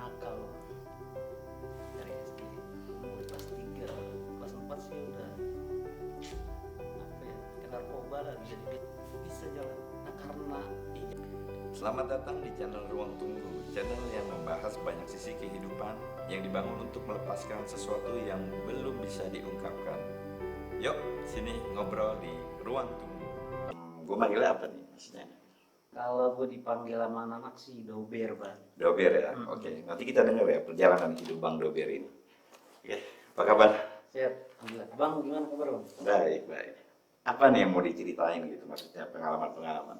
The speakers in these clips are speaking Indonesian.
nakal dari SD. Umur kelas 3, kelas 4 sih udah apa ya, kayak narkoba lah bisa jalan. Nah karena Selamat datang di channel Ruang Tunggu, channel yang membahas banyak sisi kehidupan yang dibangun untuk melepaskan sesuatu yang belum bisa diungkapkan. Yuk, sini ngobrol di Ruang Tunggu. Gue manggilnya apa nih maksudnya? kalau gue dipanggil sama anak sih Dober, Bang. Dober ya? Oke, nanti kita dengar ya perjalanan hidup Bang Dober ini. Oke, apa kabar? Sehat, alhamdulillah. Bang, gimana kabar, Bang? Baik, baik. Apa nih yang mau diceritain gitu maksudnya pengalaman-pengalaman?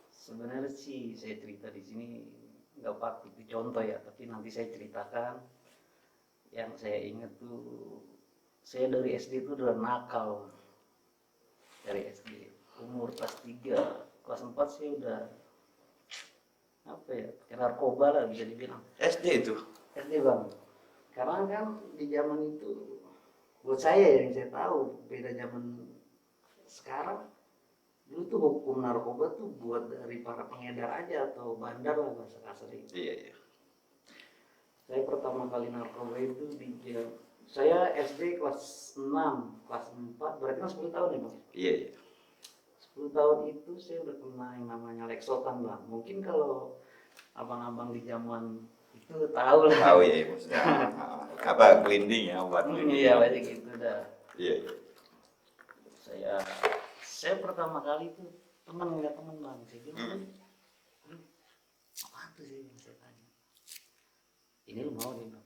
Sebenarnya sih saya cerita di sini nggak patut dicontoh ya, tapi nanti saya ceritakan. Yang saya ingat tuh, saya dari SD itu udah nakal. Dari SD umur kelas 3, kelas 4 sih udah apa ya, kayak narkoba lah bisa dibilang. SD itu? SD, Bang, karena kan di zaman itu buat saya yang saya tahu beda zaman sekarang. Dulu tuh hukum narkoba tuh buat dari para pengedar aja atau bandar lah bahasa kasarnya. Iya, iya. Saya pertama kali narkoba itu saya SD kelas 6, kelas 4, berarti kan 10 tahun ya, Bang? Iya, iya. 10 tahun itu saya udah kena yang namanya Lexotan, Bang. Mungkin kalau abang-abang di zaman itu tahu lah. Tahu ya maksudnya apa glinding ya, obat glinding. Iya, banyak gitu dah. Iya, iya. Saya pertama kali itu ngeliat temen, Bang. Saya bilang, apa tuh sih yang saya tanya? Ini lu mau nih, Bang?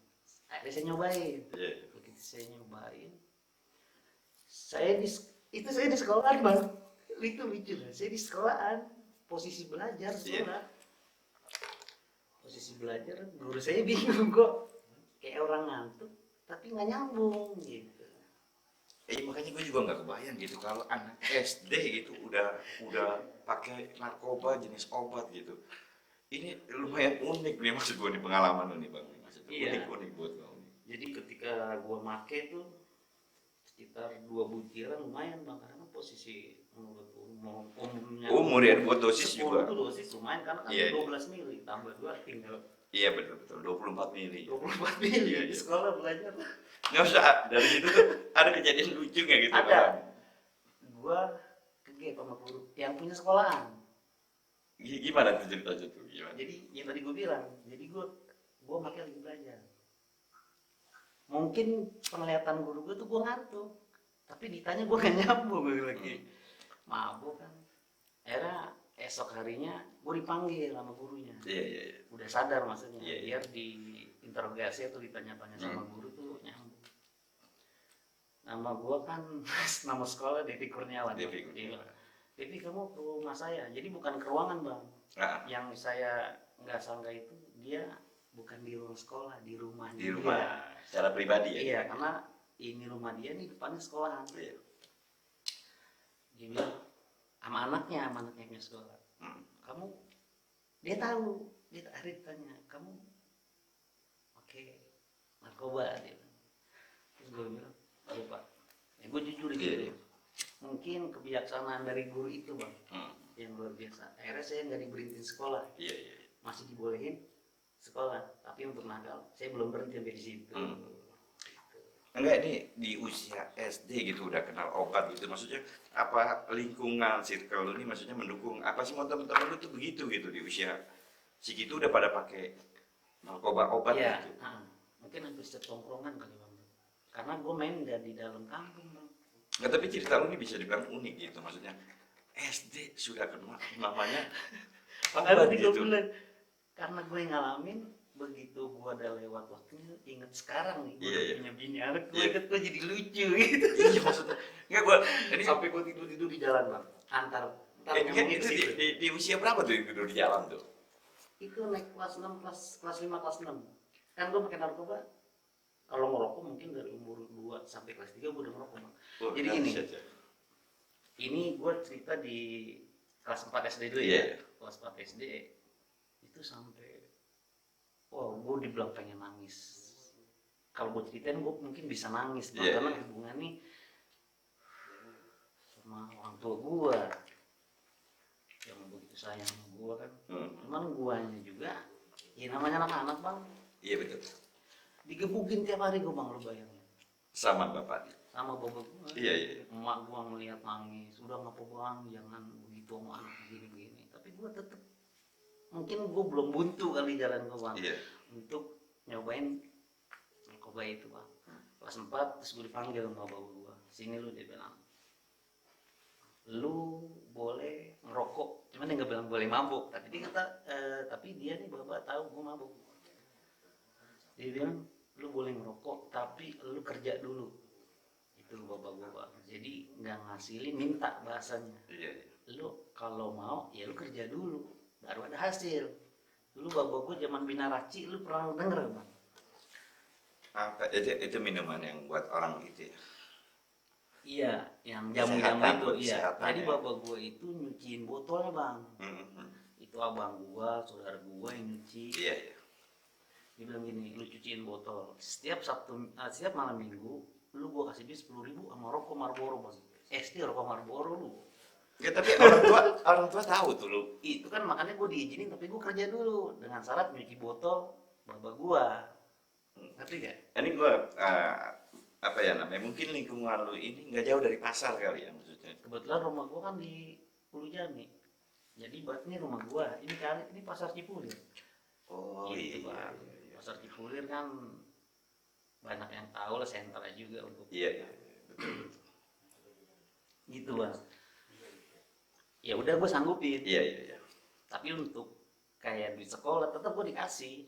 Akhirnya saya nyobain. Iya. Begitu saya nyobain, saya di sekolahan, Bang. Itu lucu lah. Saya di sekolahan, posisi belajar sekolah. Posisi belajar, guru saya bingung kok. Kayak orang ngantuk, tapi nggak nyambung gitu. Makanya gue juga nggak kebayang gitu kalau anak SD gitu udah pakai narkoba jenis obat gitu. Ini lumayan unik nih maksud gue nih pengalaman lo nih Bang. Maksudnya Iya. unik buat lo. Jadi ketika gua make tuh sekitar 2 butiran lumayan, Bang, karena posisi menurut umumnya Umur ya buat dosis 10 juga. tuh dosis lumayan karena kan Iya, 12 mili tambah 2 tinggal Iya betul 24 mili. 24 mili. Iya, Di iya. sekolah belajar Nggak usah dari situ tuh ada kejadian lucu nggak gitu? ada. Bang? Gua kegep sama guru yang punya sekolahan. Gimana tuh cerita tuh gimana? Jadi yang tadi gua bilang, jadi gua pakai lagi belajar. Mungkin penglihatan guru gua tuh gua ngantuk, tapi ditanya gua gak nyambung lagi. Mabuk kan. Akhirnya esok harinya gua dipanggil sama gurunya. Iya, iya, iya. Udah sadar maksudnya, Iya, iya. biar diinterogasi atau ditanya-tanya sama guru tuh nyambung. Nama gua kan nama sekolah Devi Kurniawan. Devi Kurniawan. Devi, kamu ke rumah saya. Jadi bukan ke ruangan, Bang. Nah, Yang saya nggak sangka itu dia bukan di ruang sekolah, di rumah di rumah secara pribadi ya? Iya, karena ini rumah dia nih depannya sekolahan. Iya. Dia bilang sama anaknya punya sekolah. Kamu, dia tahu, dia hari ditanya, kamu pakai narkoba, dia bilang. Terus gue bilang, iya Pak. Ya gue jujur gitu. Iya. Mungkin kebijaksanaan dari guru itu, Bang, yang luar biasa. Akhirnya saya nggak diberhentiin sekolah, Iya, iya. masih dibolehin sekolah. Tapi untuk nakal, saya belum berhenti sampai di situ. Enggak, ini di usia SD gitu udah kenal obat gitu, maksudnya apa lingkungan circle lu ini maksudnya mendukung apa sih, teman-teman lu tuh begitu gitu di usia segitu udah pada pakai narkoba obat Iya, gitu? mungkin hampir setiap tongkrongan kali, Bang. Karena gue main di dalam kampung, Bang. Nggak, tapi cerita lu ini bisa dibilang unik gitu, maksudnya SD sudah kenal namanya Makanya obat tadi gue gitu. bilang, karena gue ngalamin, begitu gue udah lewat waktunya, inget sekarang nih, gue Iya, udah iya. punya bini anak, gue Iya. inget gue jadi lucu gitu. Iya maksudnya, enggak gua ini Sampai gue tidur di jalan, Bang. Ntar ngomongin itu situ. di usia berapa tuh tidur di jalan tuh? Itu naik kelas 6, kelas 5, kelas 6. Kan gue pakai narkoba, kalau ngerokok mungkin dari umur 2 sampai kelas 3 gue udah ngerokok, Bang. Jadi gini, ini gue cerita di kelas 4 SD dulu ya. Iya. Kelas 4 SD itu sampai, wah, gue dibilang pengen nangis. Kalau gue ceritain gue mungkin bisa nangis, Bang, Iya, karena iya. hubungannya sama orang tua gue yang begitu sayang sama gue kan. Cuman guanya juga, ya namanya anak-anak, Bang, Iya betul. Digebukin tiap hari gue bang, lu bayangin. Sama bapaknya. Sama bapak gue. Iya iya. Emak gue ngeliat nangis, udah ngapa bang, jangan begitu sama anak begini-begini. Tapi gue tetep, mungkin gue belum buntu kali jalan gue bang, Iya. untuk nyobain narkoba itu bang. Kelas 4 terus gue dipanggil sama bapak gue, sini lu, dia bilang, lu boleh ngerokok, cuman dia nggak bilang boleh mabuk. Tapi dia kata, tapi dia nih bapak tahu gue mabuk. Dia bilang, lu boleh ngerokok, tapi lu kerja dulu. Itu bapak gue bang. Jadi nggak ngasilin, minta bahasanya. Iya iya. Lu kalau mau, ya lu kerja dulu, baru ada hasil. Dulu bapak gue zaman Bina Raci, lu pernah denger bang? Apa itu minuman yang buat orang gitu ya? Iya, yang jamu-jamu Kesehatan, itu. buat Iya. kesehatan, Jadi ya. bapak gue itu nyuciin botolnya bang. Mhm. Itu abang gue, saudara gue yang nyuci. Iya iya. Dia bilang gini, lu cuciin botol. Setiap setiap malam minggu, lu gue kasih duit 10.000 sama rokok Marlboro bang. SD rokok Marlboro lu. Ya, tapi orang tua tahu tuh lu. Itu kan makanya gue diizinin, tapi gue kerja dulu dengan syarat nyuci botol bapak gue. Ngerti gak? Ini gue apa ya namanya? Mungkin lingkungan lu ini nggak jauh dari pasar kali ya maksudnya. Kebetulan rumah gue kan di Pulau Jami. Jadi buat ini rumah gue, ini pasar Cipulir. Oh Gitu, iya. Bang. Pasar Cipulir kan banyak yang tahu lah, senternya juga untuk Iya iya. gitu bang. Ya udah gue sanggupin. Iya iya iya. Tapi untuk kayak di sekolah tetap gue dikasih,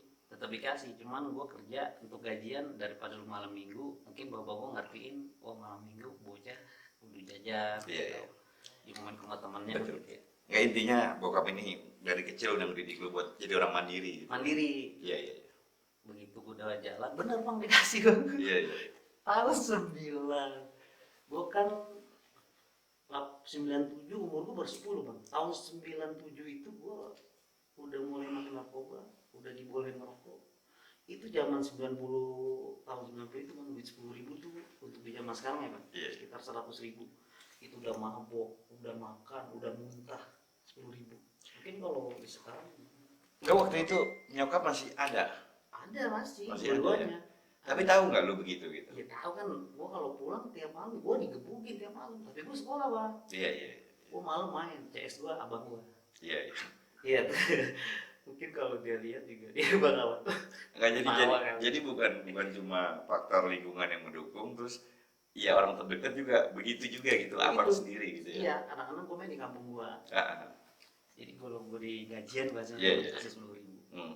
cuman gue kerja untuk gajian daripada lu malam minggu. Mungkin bapak gue ngertiin, oh malam minggu bocah udah jajan, Iya, iya. di main ke rumah temannya. Betul. Gitu ya. Nggak, intinya bokap ini dari kecil udah mendidik lu buat jadi orang mandiri. Mandiri. Iya iya. Iya. Begitu gue udah jalan, bener bang dikasih bang. Iya iya. Tahun 9, gue kan 97, umur gue baru 10 bang. Tahun 97 itu gue udah mulai makan narkoba, udah dibolehin ngerokok. Itu zaman 90, tahun 90 itu kan duit 10.000 tuh untuk di zaman sekarang ya bang, Iya. sekitar 100.000. Itu udah mabok, udah makan, udah muntah 10.000. Mungkin kalau di sekarang Enggak, waktu itu nyokap masih ada. ada masih Masih ada, dua-duanya. Tapi tahu nggak lu begitu gitu? Ya tahu kan, gua kalau pulang tiap malam gua digebukin tiap malam. Tapi gua sekolah bang, Iya iya. gua malam main CS gua abang gua. Iya iya. Iya, mungkin kalau dia lihat juga dia bakal. Nggak, Tawa kan. jadi bukan cuma faktor lingkungan yang mendukung, terus ya orang terdekat juga begitu juga gitu, abang Begitu. sendiri gitu ya. Iya, anak-anak gua main di kampung gua. Ah, Jadi kalau gua di gajian biasanya Iya, gua iya. kasih 10.000. hmm.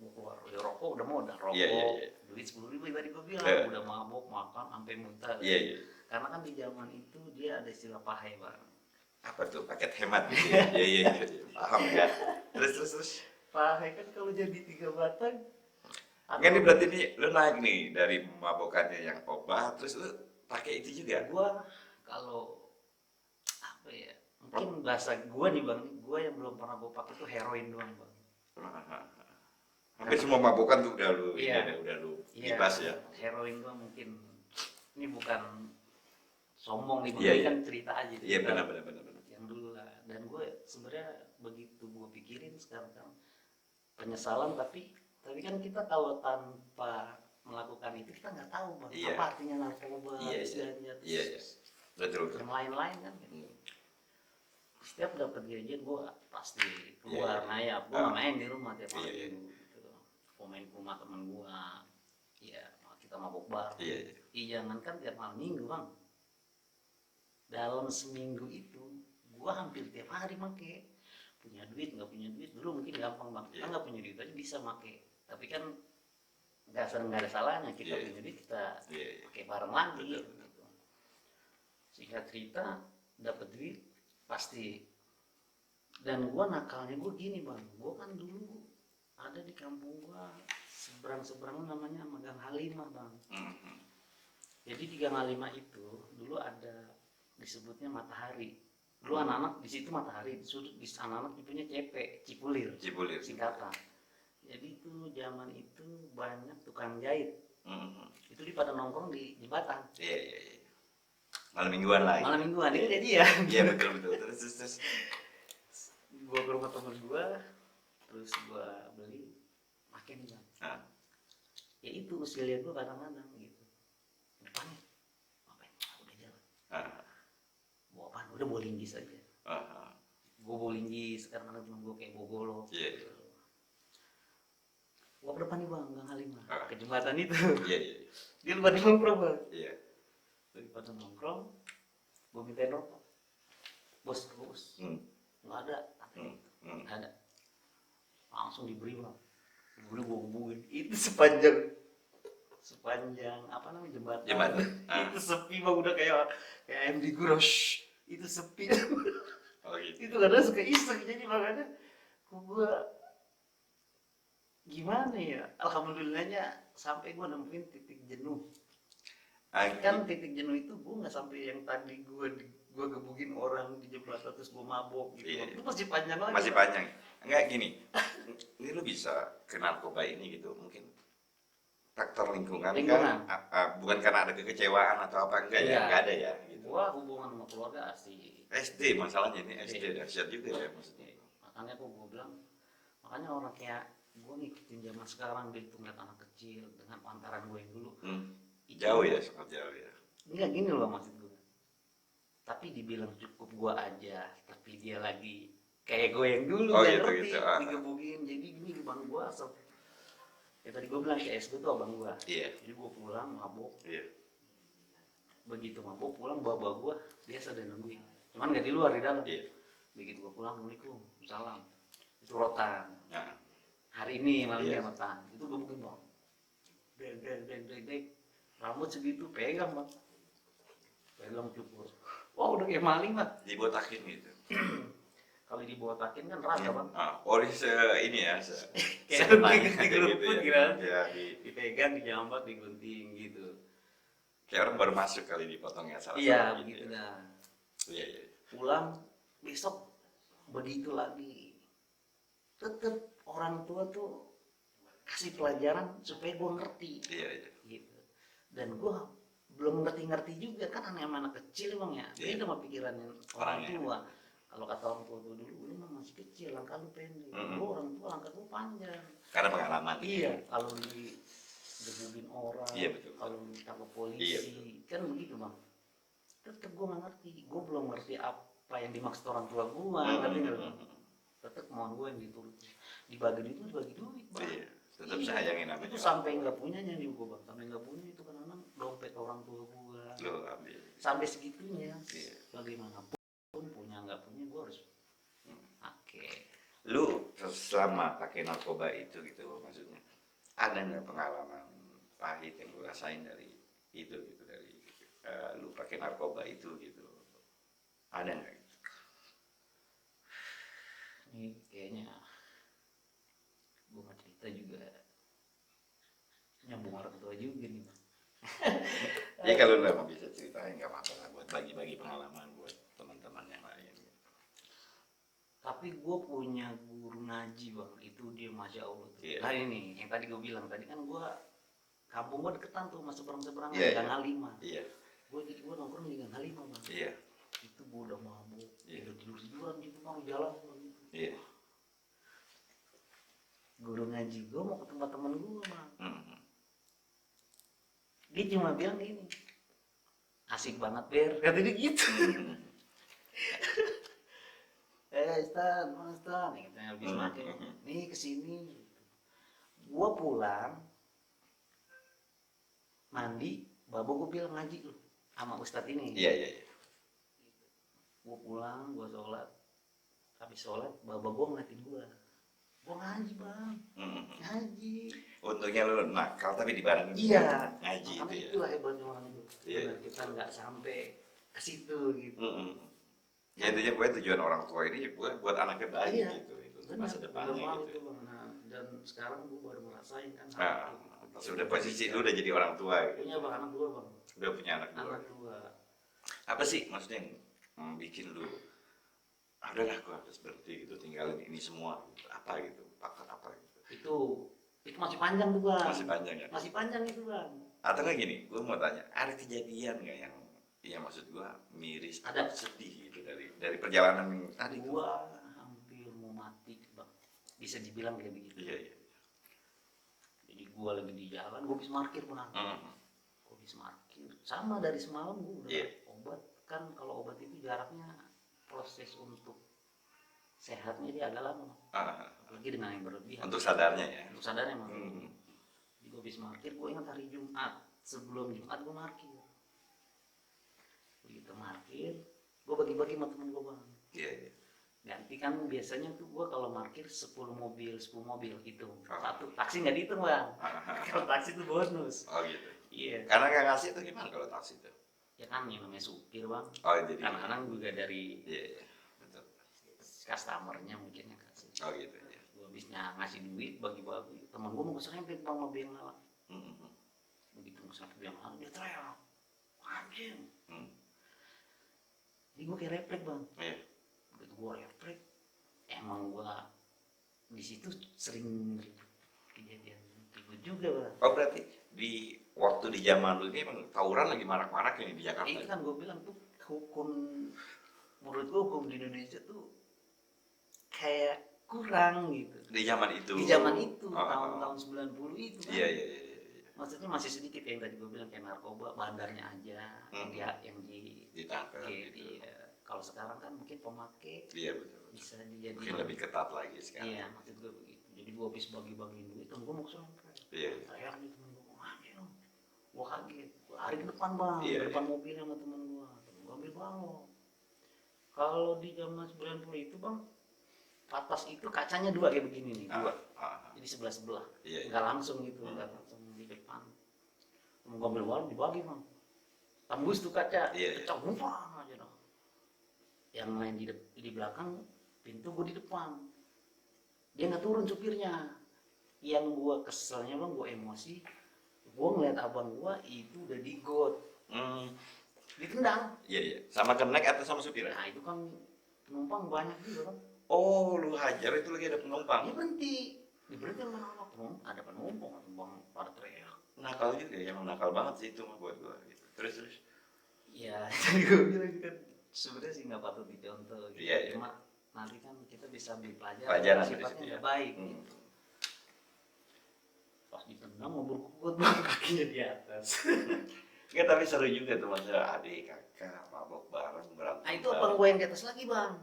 Gua keluar, ya rokok udah modal rokok. Iya, iya, iya. Duit 10.000 tadi gua bilang, udah mabok makan sampai muntah. Iya iya. Karena kan di zaman itu dia ada istilah pahe bang. Apa tuh, paket hemat gitu ya? Iya iya iya. Paham ya. Terus. Pahe kan kalau jadi 3 batang. Nggak, ini berarti nih lu naik nih dari mabokannya yang obat, terus lu pakai itu juga. Gua kalau apa ya, mungkin bahasa gua nih bang, gua yang belum pernah gua pakai tuh heroin doang bang. Hampir semua mabokan tuh udah lu, Iya. udah lu Iya, bebas ya. heroin gua mungkin, ini bukan sombong nih bang, Iya, ini iya. kan cerita aja. Iya cerita benar. yang dulu lah. Dan gue sebenarnya begitu gue pikirin sekarang kan penyesalan, tapi kan kita kalau tanpa melakukan itu kita nggak tahu bang, Iya. apa artinya narkoba, Iya, terus iya. ganja, terus Iya, iya. Betul. yang lain-lain kan. Setiap dapat gajian gue pasti keluar Iya, iya. nayap, gue nggak main di rumah tiap Iya, iya. minggu gitu. Gue main ke rumah teman gue, ya kita mabok bar. Iya, iya. Jangankan tiap malam minggu bang, dalam seminggu itu gue hampir tiap hari make. Punya duit nggak punya duit, dulu mungkin gampang bang, kita Iya. nggak punya duit aja bisa make. Tapi kan nggak ada salahnya kita Iya. punya duit, kita Iya, iya. pakai bareng lagi. Betul. Gitu. Singkat cerita, dapat duit pasti. Dan gue nakalnya gue gini bang, gue kan dulu ada di kampung gue seberang namanya Gang Halimah bang. Mhm. Jadi di Gang Halimah itu dulu ada disebutnya Matahari. Dulu anak-anak di situ Matahari, di sudut di anak-anak punya CP, Cipulir Cipulir. singkatan. Jadi itu zaman itu banyak tukang jahit. Mhm. Itu di pada nongkrong di Batang. Iya iya iya. Malam mingguan lah. Malam mingguan ini jadi ya. Iya betul. Terus. Gua ke rumah temen gua, terus gua beli makin bang. Nah, ya itu usia lihat gue kadang-kadang gitu. Depannya ngapain? Udah jalan. Bawa apaan? Udah bawa linggis aja. Gue bawa linggis karena temen gue kayak bawa golok. Iya. Gue ke depan nih bang, Gang Halimah, ke jembatan itu. Iya. Dia lupa nongkrong bang. Iya. Daripada nongkrong, gue mintain rokok. Bos, nggak ada. Nggak ada. Langsung diberi bang. Udah gue hubungin. Itu sepanjang apa namanya jembatan. Itu sepi bang, udah kayak ayam digoreng. Itu sepi. Oh gitu. Itu kadang suka iseng, jadi makanya gue gimana ya, alhamdulillahnya sampai gue nemuin titik jenuh. Kan titik jenuh itu gue nggak sampai yang tadi gue gebukin orang di jembatan terus gue mabok gitu. Iya. Itu masih panjang lagi. Masih panjang. Enggak gini. Ini lu bisa ke narkoba ini gitu mungkin faktor lingkungan. Kan bukan karena ada kekecewaan atau apa enggak ya, enggak ada ya gitu. Gua hubungan sama keluarga asik. SD masalahnya ini SD dahsyat juga ya maksudnya. Makanya gue bilang, makanya orang kayak gue ngikutin zaman sekarang dia tuh ngeliat anak kecil dengan pantaran gue yang dulu. Jauh ya, sangat jauh ya. Enggak gini loh maksud gue. Tapi dibilang cukup gue aja, tapi dia lagi kayak gue yang dulu Oh, yang gitu, ngerti, gitu. digebukin. Jadi gini bang gue asal. Ya tadi gue bilang CS gue tuh abang gue. Iya. Jadi gue pulang mabok. Iya. Begitu mabok pulang bawa gue biasa dan nungguin. Cuman nggak di luar, di dalam. Iya. Begitu gue pulang, assalamualaikum, salam. Itu rotan. Nah. Hari ini malamnya Iya. rotan. Itu gue mungkin bang. Dek. Rambut segitu pegang bang. Pegang cukur. Wah udah kayak maling bang. Dibotakin gitu. Kalau dibotakin kan rasa bang. Ini ya. Kayak digeruput gitu gitu kan. Ya, Dipegang, dijambat, digunting gitu. kayak orang baru masuk kali dipotongnya salah Iya satu begitu gitu ya. dah. Iya. Pulang besok begitu lagi. Tetep orang tua tuh kasih pelajaran supaya gue ngerti. Iya. Gitu. Dan gue belum ngerti juga kan aneh sama anak kecil bang ya. Iya. Beda sama pikiran orang Orangnya. tua. Kalau kata orang tua gue dulu, lu mah masih kecil, langkah lu pendek. Lu orang tua langkah lu panjang. Karena pengalaman. Iya, kalau digebukin orang, Iya, betul. kalau ditangkap polisi, Iya, kan begitu bang. Tetep gue nggak ngerti, gue belum ngerti apa yang dimaksud orang tua gue, ngerti nggak? Tetep kemauan gue yang dituruti. Dibagi duit bang. Iya. Tetap sayangin namanya. Itu sampai nggak punya gue bang, sampai nggak punya itu kan anak dompet orang tua gue. Lo ambil. Sampai segitunya, Iya. bagaimanapun punya nggak punya gue harus pakai. Lu selama pakai narkoba itu gitu maksudnya ada nggak pengalaman pahit yang lu rasain dari itu gitu dari lu pakai narkoba itu gitu ada nggak gitu? Ini kayaknya gue mau cerita juga nyambung orang tua juga nih bang. Ya kalau lu emang bisa ceritain nggak apa-apa lah buat bagi-bagi pengalaman buat teman-teman yang lain. Tapi gue punya guru ngaji bang, itu dia masya Allah tuh. Iya. Nah ini yang tadi gue bilang, tadi kan gue kampung gue deketan tuh sama seberang-seberangan Iya, Gang iya. Halimah. Iya. Gue nongkrong di Gang Halimah bang. Iya. Itu gue udah mabuk, Iya. tidur-tiduran gitu bang di jalan bang. Iya. Guru ngaji gue mau ke tempat teman gue bang. Hmm. Dia cuma bilang gini, asik banget Ber, kata dia gitu. Stan, mana Stan? Kita habis makan. Nih kesini. Gua pulang, mandi, babo gue bilang ngaji lu sama Ustadz ini. Iya. Gua pulang, gua sholat. Habis sholat, babo gua ngeliatin gua. Gua ngaji bang, ngaji. Untungnya lu nakal tapi dibarengin Iya. ngaji Makanya itu ya. itulah hebatnya orang itu. Iya. Biar kita nggak sampai ke situ gitu. Ya intinya gue tujuan orang tua ini buat anaknya baik Iya. gitu itu Benar, masa depannya benar gitu. itu bang. Nah, dan sekarang gua baru ngerasain kan. Sudah posisi lu udah jadi orang tua gitu. Punya bang anak dua bang. Udah punya anak dua. Anak dua. Apa sih maksudnya yang bikin lu adalah gue harus berhenti gitu tinggalin ini semua gitu. Apa gitu pakar apa gitu Itu masih panjang tuh bang. masih panjang ya Masih panjang itu bang. atau nggak gini gue mau tanya ada kejadian nggak yang ya maksud gue miris Ada. atau sedih gitu dari perjalanan tadi tuh? Gua hampir mau mati bang. Bisa dibilang kayak begitu. Iya. Jadi gue lagi di jalan, gue bisa parkir bang. Gue bisa parkir. Sama dari semalam gue udah obat. Kan kalau obat itu jaraknya proses untuk sehatnya dia agak lama. Apalagi dengan yang berlebihan. Untuk sadarnya ya. Untuk sadarnya mah. Jadi gue bisa parkir. Gue ingat hari Jumat. Sebelum Jumat gue parkir. Begitu parkir, gue bagi-bagi sama temen gue bang. Ganti kan biasanya tuh gue kalau parkir 10 mobil gitu. Satu taksi nggak dihitung bang. Kalau taksi tuh bonus. Oh gitu. Iya. Karena nggak ngasih itu gimana kalau taksi itu? Ya kan yang namanya supir bang. Oh jadi. Kadang-kadang juga dari betul. customernya mungkin yang kasih. Oh gitu ya. Gue habisnya ngasih duit bagi-bagi. Temen gue mau keserempet bang mobil yang lalang. Begitu keserempet yang lalang dia teriak, anjing. Jadi gue kayak refleks bang. Begitu gue refleks, emang gue di situ sering kejadian ribut juga bang. Oh berarti di waktu di zaman dulu ini emang tawuran lagi marak-marak ini di Jakarta. Itu kan gue bilang tuh hukum, menurut gue hukum di Indonesia tuh kayak kurang gitu. Di zaman itu. Di zaman itu tahun-tahun 90 itu kan. Iya. Maksudnya masih sedikit yang tadi gue bilang kayak narkoba, bandarnya aja yang ditangkap gitu. Iya. Kalau sekarang kan mungkin pemakai Betul. bisa dijadikan Mungkin lebih ketat lagi sekarang. Iya, maksud gue begitu. Jadi gue habis bagi-bagiin duit, temen gue mau keserempet. Teriak nih temen gue, anjing dong. Gue kaget, gue lari ke depan bang, ke depan mobil sama temen gue. Temen gue ambil balok. Kalau di zaman 90 itu bang, atas itu kacanya dua kayak begini nih, dua. Jadi sebelah-sebelah, nggak langsung gitu, nggak langsung di depan. Temen gue ambil balok dibagi bang. Tembus tuh kaca, pecah bumpang aja dong. Yang lain di belakang, pintu gue di depan. Dia nggak turun supirnya. Yang gue keselnya bang, gue emosi. Gue ngeliat abang gue itu udah digot, ditendang. Iya. Sama kenek atau sama supir? Nah itu kan penumpang banyak juga kan. Oh lu hajar itu lagi ada penumpang. Dia berhenti sama anak penumpang. Ada penumpang pada teriak. Nakal juga ya, emang nakal banget sih itu mah buat gue. Gitu. Terus. Ya tadi gue bilang kan sebenarnya sih nggak patut dicontoh. Gitu. Iya. Cuma nanti kan kita bisa ambil pelajaran sifatnya ya. Baik gitu. Pas ditendang ngobrol kuat bang, kakinya di atas. Enggak, tapi seru juga tuh maksudnya adik kakak mabok bareng berantem. Nah itu abang gue yang di atas lagi bang.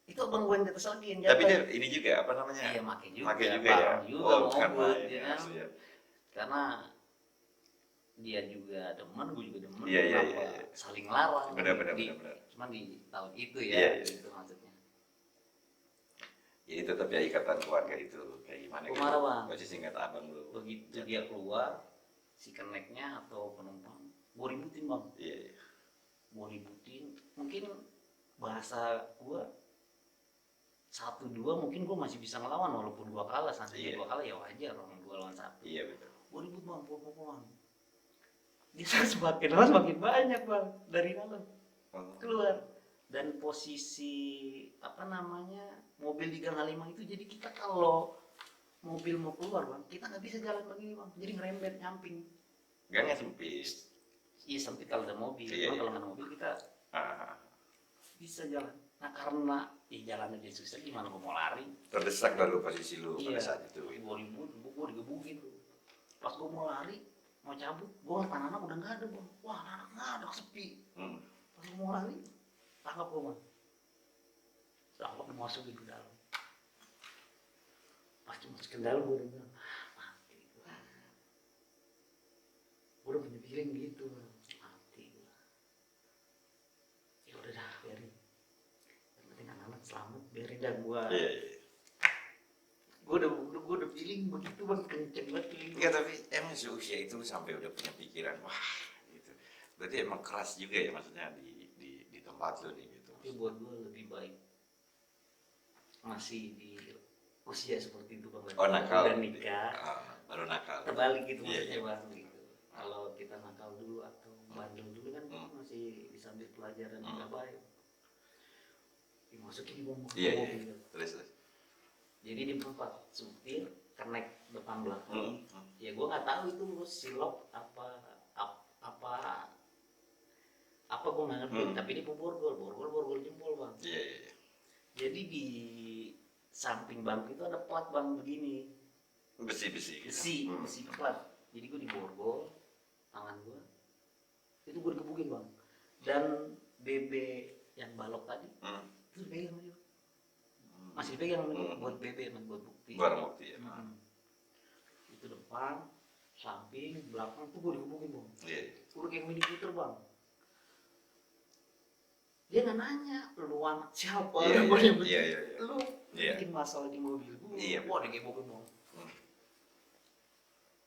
Itu abang gue yang di atas lagi yang jatuh. Tapi dia ini juga apa namanya? Iya make juga ya. Karena ya kan. Karena dia juga demen, gue juga demen. Iya. Saling larang. Benar. Cuman di tahun itu ya. Itu maksudnya. Ya itu tapi ya ikatan keluarga itu kayak gimana? Gue marah bang. Posisi ingat abang lu. Begitu dia keluar, si keneknya atau penumpang, gue ributin bang. Iya. Gue ributin, mungkin bahasa gue 1-2 mungkin gue masih bisa ngelawan walaupun gue kalah. Sampai gue kalah ya wajar orang 2 lawan 1. Iya betul. Gue ribut bang, pukul-pukulan. Dia semakin lama semakin banyak bang dari dalam keluar. Dan posisi apa namanya mobil di Gang Halimah itu, jadi kita kalau mobil mau keluar bang, kita nggak bisa jalan begini bang, jadi ngerembet nyamping. Gangnya sempit. Iya sempit kalau ada mobil, kalau nggak ada mobil kita bisa jalan. Nah karena jalannya dia susah, gimana gue mau lari? Terdesak lalu posisi lu pada saat itu. Gue digebukin tuh. Pas gue mau lari, mau cabut, gue ngeliat anak-anak udah nggak ada bang. Wah anak nggak ada, sepi. Pas gue mau lari, tangkap gue bang. Tangkap dimasukin ke dalam. Pas masuk ke dalam gue udah bilang, mati gue. Gue udah punya feeling gitu, mati gue. Ya udah dah, biarin. Yang penting anak-anak selamat, biarin dah gue. Gue udah feeling begitu bang, kenceng banget feeling. Enggak, tapi emang seusia itu sampai udah punya pikiran, wah gitu. Berarti emang keras juga ya maksudnya di tempat lu nih gitu. Tapi buat gue lebih baik masih di usia seperti itu bang. Oh nakal. Udah nikah. Baru nakal. Terbalik gitu maksudnya bang gitu. Kalau kita nakal dulu atau bandel dulu kan masih bisa ambil pelajaran yang nggak baik. Dimasukin di mobil. Iya. Terus. Jadi di tempat supir connect depan belakang. Ya gue nggak tahu itu silop apa gue nggak ngerti. Tapi ini borgol jempol bang. Iya. Jadi di samping bangku itu ada plat bang begini. Besi-besi gitu. besi plat. Jadi gue diborgol tangan gue, itu gue digebukin bang. Dan BB yang balok tadi itu dipegang aja, masih dipegang buat BB buat bukti. Barang bukti ya. Itu depan, samping, belakang tuh gue digebukin bang. Iya. Udah kayak mini puter bang. Dia nggak nanya lu anak siapa, lu bikin masalah di mobil gue. Wah digebukin bang.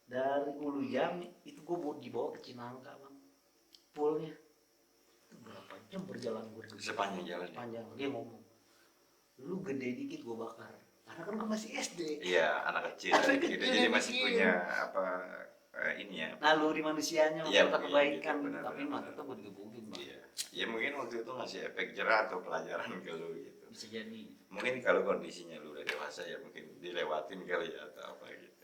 Dari Ulu Jami itu gue dibawa ke Cinangka bang, poolnya itu berapa jam berjalan gue sepanjang jalan. Panjang. Dia ngomong, lu gede dikit gue bakar, karena kan gue masih SD. Iya, anak kecil gitu. Jadi masih punya apa ini ya. Naluri manusianya, kata kebaikan, gitu, tapi mah tetap gue digebukin bang. Iya. Ya mungkin waktu itu ngasih efek jerah atau pelajaran ke lu gitu. Bisa jadi. Mungkin kalau kondisinya lu udah dewasa ya mungkin dilewatin kali ya atau apa gitu.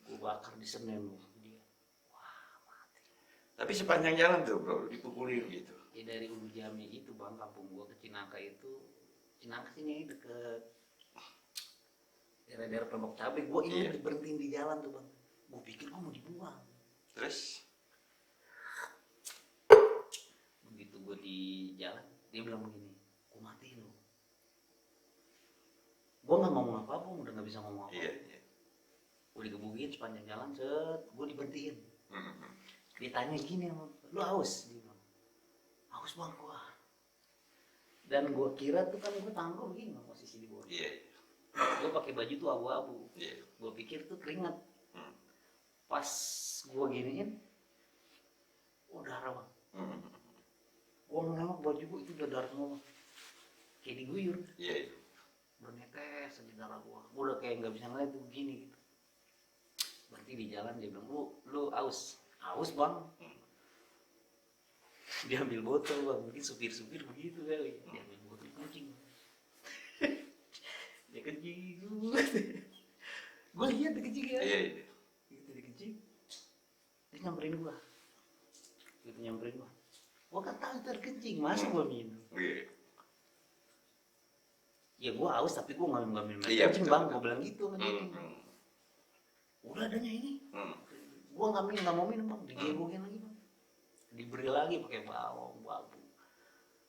Gue bakar di Senen dia. Wah mati. Tapi sepanjang jalan tuh bro dipukulin gitu. Ya dari Ulu Jami itu bang, kampung gue ke Cinangka itu, Cinangka sini deket daerah-daerah Pondok Cabe. Gue ini berhentiin di jalan tuh bang. Gue pikir gue mau dibuang. Terus begitu gue di jalan, dia bilang begini, gue matiin lu. Gue nggak ngomong apa-apa, udah nggak bisa ngomong apa-apa. iya. Gue digebukin sepanjang jalan, gue diberhentiin. Ditanya gini, lu haus? Dia bilang, haus bang gue. Dan gue kira tuh kan gue tangan gue begini posisi di bawah. Iya. Gue pakai baju tuh abu-abu. Iya. Gue pikir tuh keringat. Pas gue giniin, udah darah bang. Gue nengok baju gue itu udah darah semua, kayak diguyur. Iya. Udah netes aja darah gue udah kayak nggak bisa ngeliat tuh gini gitu. Berarti di jalan dia bilang, lu haus bang. Dia ambil botol bang, mungkin supir begitu kali. Dia ambil botol kencing. Dia kencing. Gue lihat dia kencing ya. Iya. Gitu dia kencing. Dia nyamperin gue. Gue kan tahu terkencing, masa gue minum. Iya. Ya gue haus tapi gue nggak minum kencing bang. Gue bilang gitu kan. Udah adanya ini. Gue nggak mau minum bang. Digebukin lagi bang. Diberi lagi pakai bawang babu.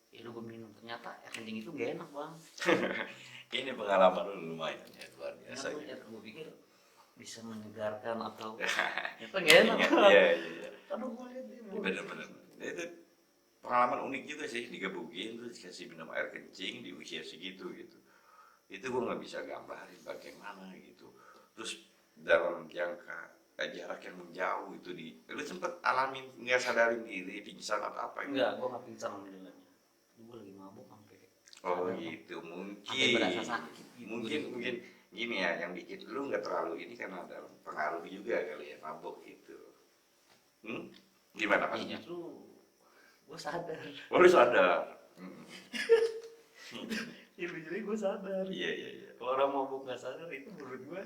Ya udah gue minum, ternyata air kencing itu gak enak bang. Ini pengalaman lu lumayan ya, luar biasa. Gue pikir bisa menyegarkan atau ternyata gak enak. Iya. Aduh gue lihat dia. Bener-bener. Itu pengalaman unik juga sih, digebukin terus dikasih minum air kencing di usia segitu gitu. Itu gue nggak bisa gambarin bagaimana gitu. Terus dalam jangka jarak yang menjauh itu lu sempet alamin nggak sadarin diri pingsan atau apa gitu? Enggak, gue nggak pingsan modelnya. Gue lagi mabuk sampai. Oh gitu, mungkin. Sampai berasa sakit. Gitu. Mungkin gini ya, yang bikin lu nggak terlalu ini karena ada pengaruh juga kali ya mabuk itu. Gimana maksudnya? Justru gue sadar. Oh lu sadar. Ya jadi gue sadar. Iya. Kalau orang mabuk nggak sadar itu menurut gue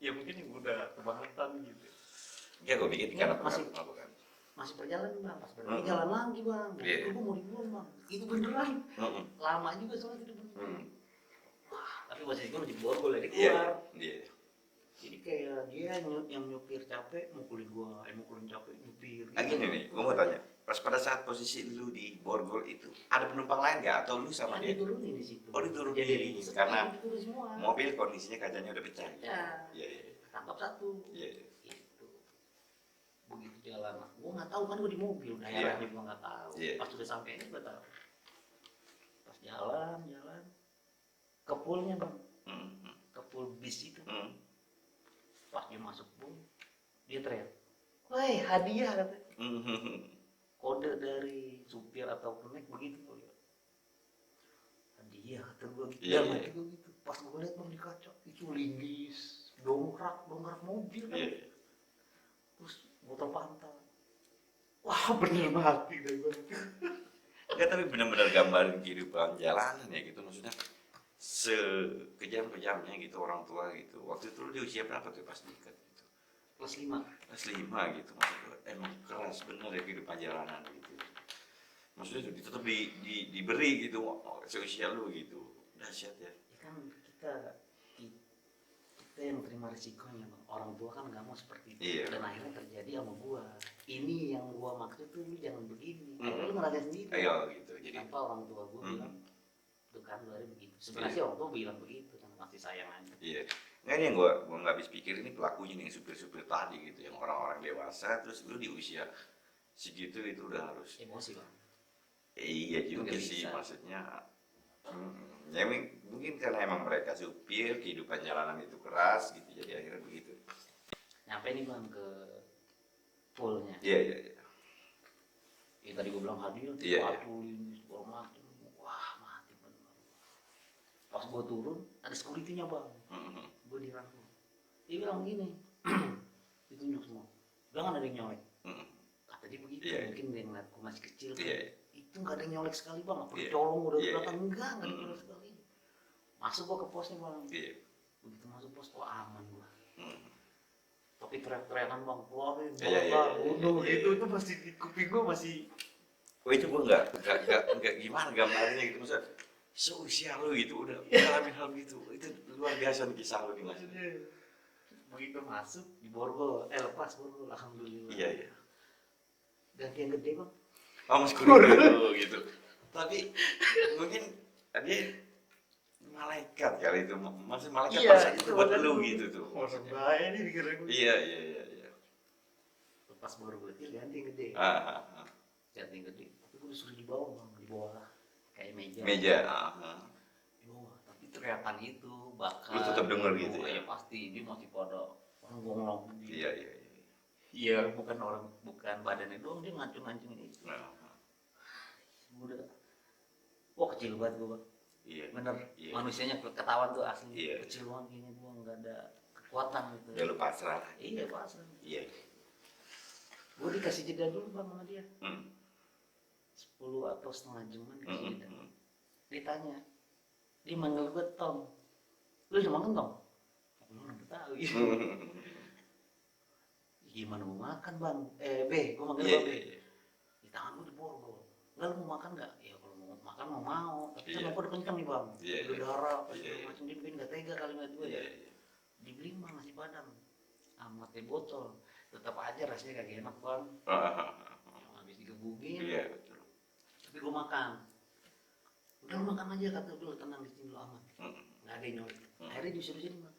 ya mungkin yang udah kebangetan gitu. Ya gue pikir karena mabuk kan. Masih perjalanan bang, pas berhenti jalan lagi bang. Itu gue mau dibuang bang. Itu beneran. Lama juga soalnya itu beneran. Wah, tapi posisi gue masih borgol jadi keluar. Iya. Jadi kayak dia yang nyupir capek mukulin capek nyupir. Gini nih, gue mau tanya. Pas pada saat posisi lu di borgol itu, ada penumpang lain nggak atau lu sama dia? Diturunin di situ. Oh diturunin, jadi karena semua. mobil kondisinya kacanya udah pecah. Iya. Tangkap satu. Iya. Itu. Begitu jalan, gue nggak tahu kan gue di mobil, daerahnya gue nggak tahu. Pas udah sampai ini gue tahu. Pas jalan, ke poolnya bang, ke pool bis itu. Pas dia masuk pool, dia teriak, "Woi hadiah," katanya. Kode dari supir atau penaik begitu kali ya. Hadiah kata gue gitu. Mati gue gitu. Pas gue lihat bang di kaca itu linggis, dongkrak mobil kan. Terus botol pantal. Wah bener mati deh gue. Ya tapi benar-benar gambarin kehidupan jalanan ya gitu, maksudnya sekejam-kejamnya gitu orang tua gitu. Waktu itu lu di usia berapa tuh pas nikah gitu? Kelas 5 gitu, maksud gue emang keras bener ya kehidupan jalanan gitu. Maksudnya itu tetap diberi gitu seusia lu gitu, dahsyat ya. Kan kita kita yang terima risikonya bang. Orang tua kan nggak mau seperti itu. Iya. Dan akhirnya terjadi sama gua. Ini yang gua maksud tuh lu jangan begini. Akhirnya lu ngerasain sendiri. Ayo gitu. Jadi Tanpa orang tua gua bilang, tuh kan lu begitu. Sebenarnya sih orang tua bilang begitu kan masih sayang aja. iya. Nah ini yang gua nggak habis pikir, ini pelakunya nih supir-supir tadi gitu, yang orang-orang dewasa, terus lu di usia segitu itu udah harus. Emosi bang. Iya juga Nggak sih, bisa. maksudnya ya mungkin karena emang mereka supir, kehidupan jalanan itu keras gitu, jadi akhirnya begitu. Nyampe nih bang ke poolnya. Iya iya iya. Ya tadi gua bilang hadir, Iya, batu ini segala macam. Wah mati bener. Pas gua turun ada security-nya bang. Mhm. Gue dirangkul. Dia bilang gini, ditunjuk semua. Jangan ada yang nyolek. Mhm. Kata dia begitu. Iya. Mungkin dia ngeliat gue masih kecil. Kan. Iya. Itu nggak ada yang nyolek sekali bang. Apa Iya. colong udah Iya. belakang enggak ada yang nyolek sekali. Masuk gue ke posnya bang. Iya. Begitu masuk pos, kok aman gue. Mhm. Tapi teriak-teriakan bang, keluarin, Iya, iya, bunuh iya, gitu. iya. Itu pasti di kuping gue masih. Oh itu gue nggak gimana gambarnya gitu, maksudnya seusia lu gitu udah ngalamin hal gitu, itu luar biasa nih kisah lu nih maksudnya. Begitu masuk di borgol, lepas borgol, alhamdulillah. Iya iya. Ganti yang gede bang. Oh mas dulu gitu. Tapi mungkin dia malaikat kali itu, maksud malaikat Iya, pas itu buat makanya lu gua- gitu tuh. Orang bahaya nih dikira gue. Iya iya iya iya. Lepas borgol kecil ganti yang gede. Ah, ah, ah. Ganti yang gede. Tapi gue disuruh di bawah bang, di bawah kayak meja. Meja. Ah, ah. Di bawah. Tapi teriakan itu bakal. Lu tetap denger gitu ya? Iya pasti dia masih pada orang ngomong. Iya iya iya. Iya bukan orang, bukan badannya doang, dia ngancung-ngancungin itu. Nah, Udah. Wah kecil banget gue bang. iya. Bener. Iya. Manusianya ketahuan tuh asli. Iya. Kecil banget kayaknya gue nggak ada kekuatan gitu. Ya lu pasrah. Iya pasrah. Iya. Gue dikasih jeda dulu bang sama dia. Hmm. 10 atau setengah jaman kasih jeda. Hmm. Ditanya, dia manggil gue Tom. Lu udah makan Tom? Aku udah tahu. Hmm. Gimana mau makan bang? B, gue manggil Iya B. iya iya. Di tangan gue di borgol. Enggak lu mau makan nggak? Ya kalau mau makan mau. Tapi Iya. sama gue udah kenceng nih bang. Iya, Udah iya. darah, apa Iya, segala iya. macam. Dia bikin nggak tega kali ngeliat gue Iya ya. iya. Dibeli bang nasi padang. Sama teh botol. Tetap aja rasanya kagak enak bang. Ah, ah, ah. Yang habis digebugin. Iya betul. Tapi gue makan. Udah lu makan aja kata dulu, tenang di sini lu aman. Hmm. Nggak ada yang nyolek. Hmm. Akhirnya disuruh sini bang.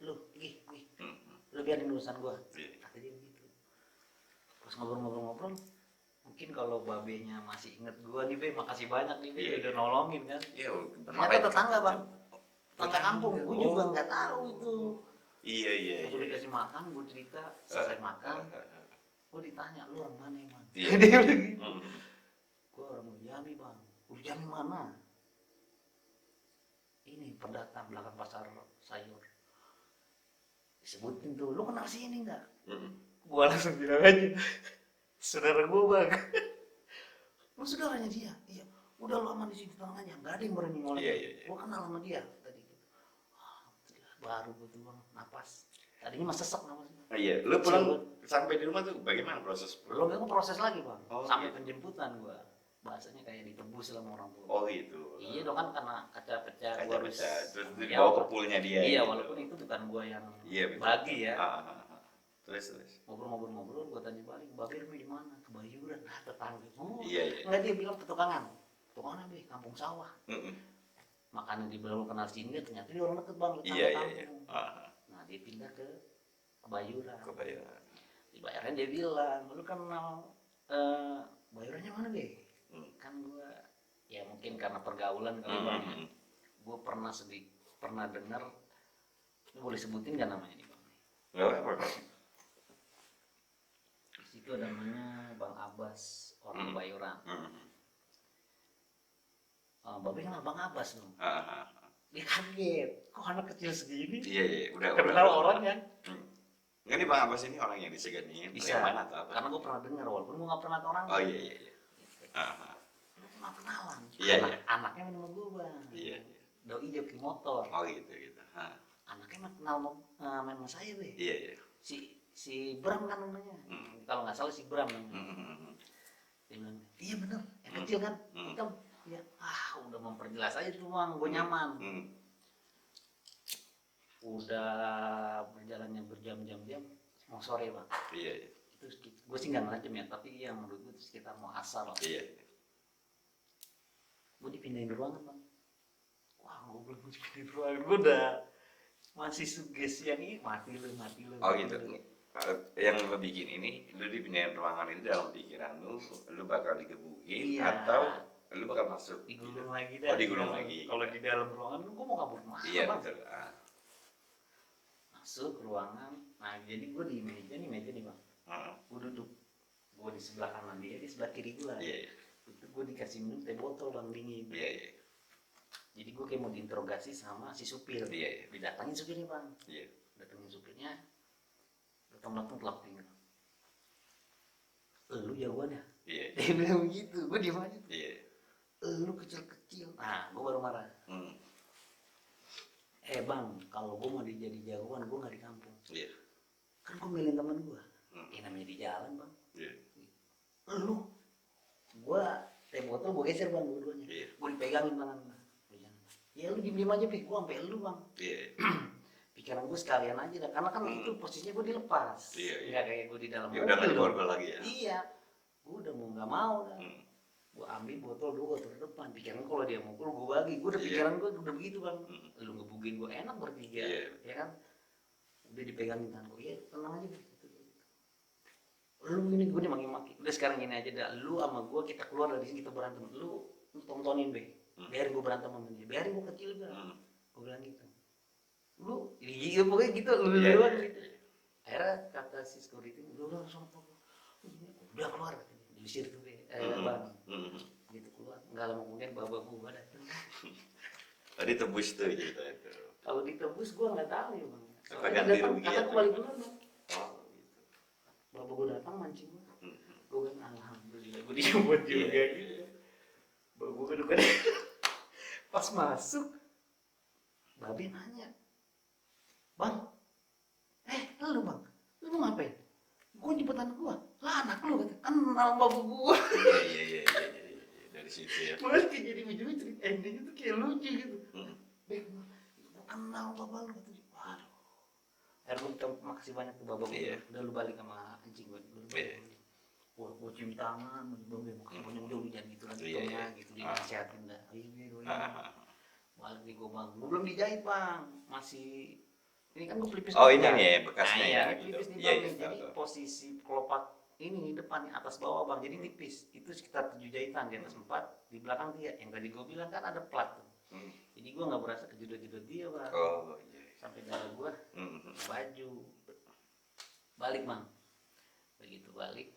Lu pergi. Hmm. Lu biarin urusan gua. Iya. Kata dia begitu. Terus ngobrol-ngobrol. Mungkin kalau babenya masih inget gua nih Be, makasih banyak nih Be, Iya. udah nolongin kan. Iya. Ternyata tetangga bang. Tetangga kampung, gua juga Oh. nggak tahu itu. Iya iya. Waktu dikasih makan, gua cerita, selesai makan, gua ditanya, lu orang mana emang? Iya. Dia bilang gitu. Hmm. Gua orang Jambi bang. Lu Jambi mana? Ini pendatang belakang pasar sayur. Disebutin tuh, lu kenal sini nggak? Hmm. Gua langsung bilang aja, saudara gua bang. Lu saudaranya dia? Iya. Udah lu aman di sini tenang aja, nggak ada yang berani ngolek. Iya, iya, iya. Gua kenal sama dia tadi. Alhamdulillah, baru gua tuh bang napas. Tadinya mah sesek napasnya. Iya. Lu pulang sampai di rumah tuh bagaimana proses pulang? Belum, gua proses lagi bang. Oh, Sampai iya. penjemputan gua. Bahasanya kayak ditebus sama orang tua. Oh gitu. Iya dong kan karena kaca pecah. Kaca gua harus- pecah, terus Ya, dibawa ke poolnya dia. Iya, gitu. walaupun itu bukan gua yang Iya, betul. bagi ya. Ah, ah, ah. Terus. Ngobrol-ngobrol, gua tanya balik, Babir di mana? Kebayuran, tetangga. Oh, Iya iya. enggak, dia bilang petukangan. Petukangan Be, kampung sawah. Mm-mm. Makanya dia bilang lu kenal sini, ternyata dia orang deket bang, tetangga Iya iya iya. kampung. Ah, Nah dia pindah ke Kebayuran. kebayang. Di Bayaran dia bilang, lu kenal Bayarannya mana Be? Hmm. Kan gua, ya mungkin karena pergaulan kali bang. Ya. Gua pernah dengar, lu boleh sebutin gak namanya nih bang? Enggak apa-apa. Di situ namanya Bang Abbas, orang Bayaran. Babe kenal Bang Abbas dong. Ah, ah. Dia kaget, kok anak kecil segini Iya iya. Udah. kenal orang ya? Enggak nih Bang Abbas ini orang yang disegani. Bisa, Mana atau apa? karena gue pernah dengar walaupun gue gak pernah tahu orang. Oh iya iya iya. Ah, ah. Lu pernah kenalan. Iya, iya. Anaknya minum gue bang. Iya iya. Doi joki motor. Oh gitu gitu. Ah. Anaknya mah kenal main sama saya be. Iya iya. Si Bram kan namanya. Hmm. Kalau nggak salah si Bram namanya. Hmm. Dia bilang, iya bener, yang kecil kan, Hmm. hitam. Ya, udah memperjelas aja tuh bang, gue nyaman. Hmm. udah berjalannya berjam-jam mau sore bang. Iya. Itu gue sih nggak ngajem ya, tapi yang menurut gue sekitar mau asar. Iya. Gue dipindahin ruangan bang. Wah gue belum dipindahin ruangan, gue udah masih sugesti yang ini mati lu. Oh gitu. Yang lo bikin ini, lu dipindahin ruangan ini dalam pikiran lu bakal digebukin Iya. atau lu bakal masuk? Digulung gitu. lagi dah. Oh digulung lagi. Kalau di dalam ruangan gue mau kabur kemana Iya bang? betul. Masuk ruangan. Nah jadi gue di meja nih bang. Gue duduk. Gue di sebelah kanan dia, di sebelah kiri gue. Iya. Itu gue dikasih minum teh botol bang dingin. Iya. Jadi gue kayak mau diinterogasi sama si supir. Iya. Didatangin supirnya bang. Iya. Datangin supirnya. Datang telak tinggal. Lu jagoannya. Iya. Dia bilang begitu. Gue diem aja. Iya. Lu kecil-kecil. Nah gue baru marah. Bang, kalau gue mau jadi jagoan, gue nggak di kampung. Iya. Kan gue milih teman gue. Ini namanya di jalan bang. Iya. Lu, gue teh botol gue geser bang dua-duanya. Iya. Gue dipegangin tangan gue. Ya lu diem aja pi, gue sampai lu bang. Iya. Pikiran gue sekalian aja dah, karena kan itu posisinya gue dilepas. Iya. Nggak kayak gue di dalam Ya udah nggak diborgol lagi ya. Iya, gue udah mau nggak mau dah. Gue ambil botol dulu, gue taruh depan. Pikiran kalau dia mukul gue bagi. Gue udah pikiran gue udah begitu bang. Lu ngebugin gue enak bertiga, ya kan? Udah dipegangin tangan gue, ya tenang aja gitu. Lu ini gue maki-maki. Udah sekarang gini aja dah. Lu sama gue kita keluar dari sini kita berantem. Lu tontonin be. Biarin gue berantem sama dia. Biarin gue kecil gue. Gue bilang gitu. Lu, iya pokoknya gitu. Lu duluan gitu. Akhirnya kata si security, lu langsung udah keluar. Diusir tuh be. Bang. Gitu keluar. Nggak lama kemudian bapak gue datang. Tadi tebus tuh gitu itu. Kalau ditebus gue nggak tahu ya bang. Apa ganti rugi Kata ya? gue balik dulu bang. Oh gitu. Bapak gue datang mancing gue. Gue kan alhamdulillah gue dijemput juga gitu. Bapak gue kan pas masuk, babe nanya, bang, lu bang, lu mau ngapain? Gue jemput anak gue, lah anak lu kata, kenal bapak gue. Iya. Dari situ ya. Malah kayak jadi ujungnya cerita endingnya tuh kayak lucu gitu. Bek, gue kenal bapak lu kata dia. Waduh. Akhirnya gue minta makasih banyak tuh bapak gue. Iya. Udah lu balik sama anjing gue. Gue cium tangan, babe makasih banyak udah lu jangan gitu lagi tongnya gitu dinasihatin dah. Ayo gue balik nih gue bang. Gue belum dijahit bang, masih ini kan gue pelipis. Oh ini nih bekasnya nah, ya ini gitu. pelipis nih Iya bang. iya. Jadi posisi kelopak ini depan atas bawah bang, jadi tipis. Itu sekitar 7 jahitan, di atas 4, di belakang dia. Yang tadi gue bilang kan ada plat tuh. Jadi gue nggak berasa kejedot-jedot dia bang. Oh iya. Sampai dada gue baju balik bang. Begitu balik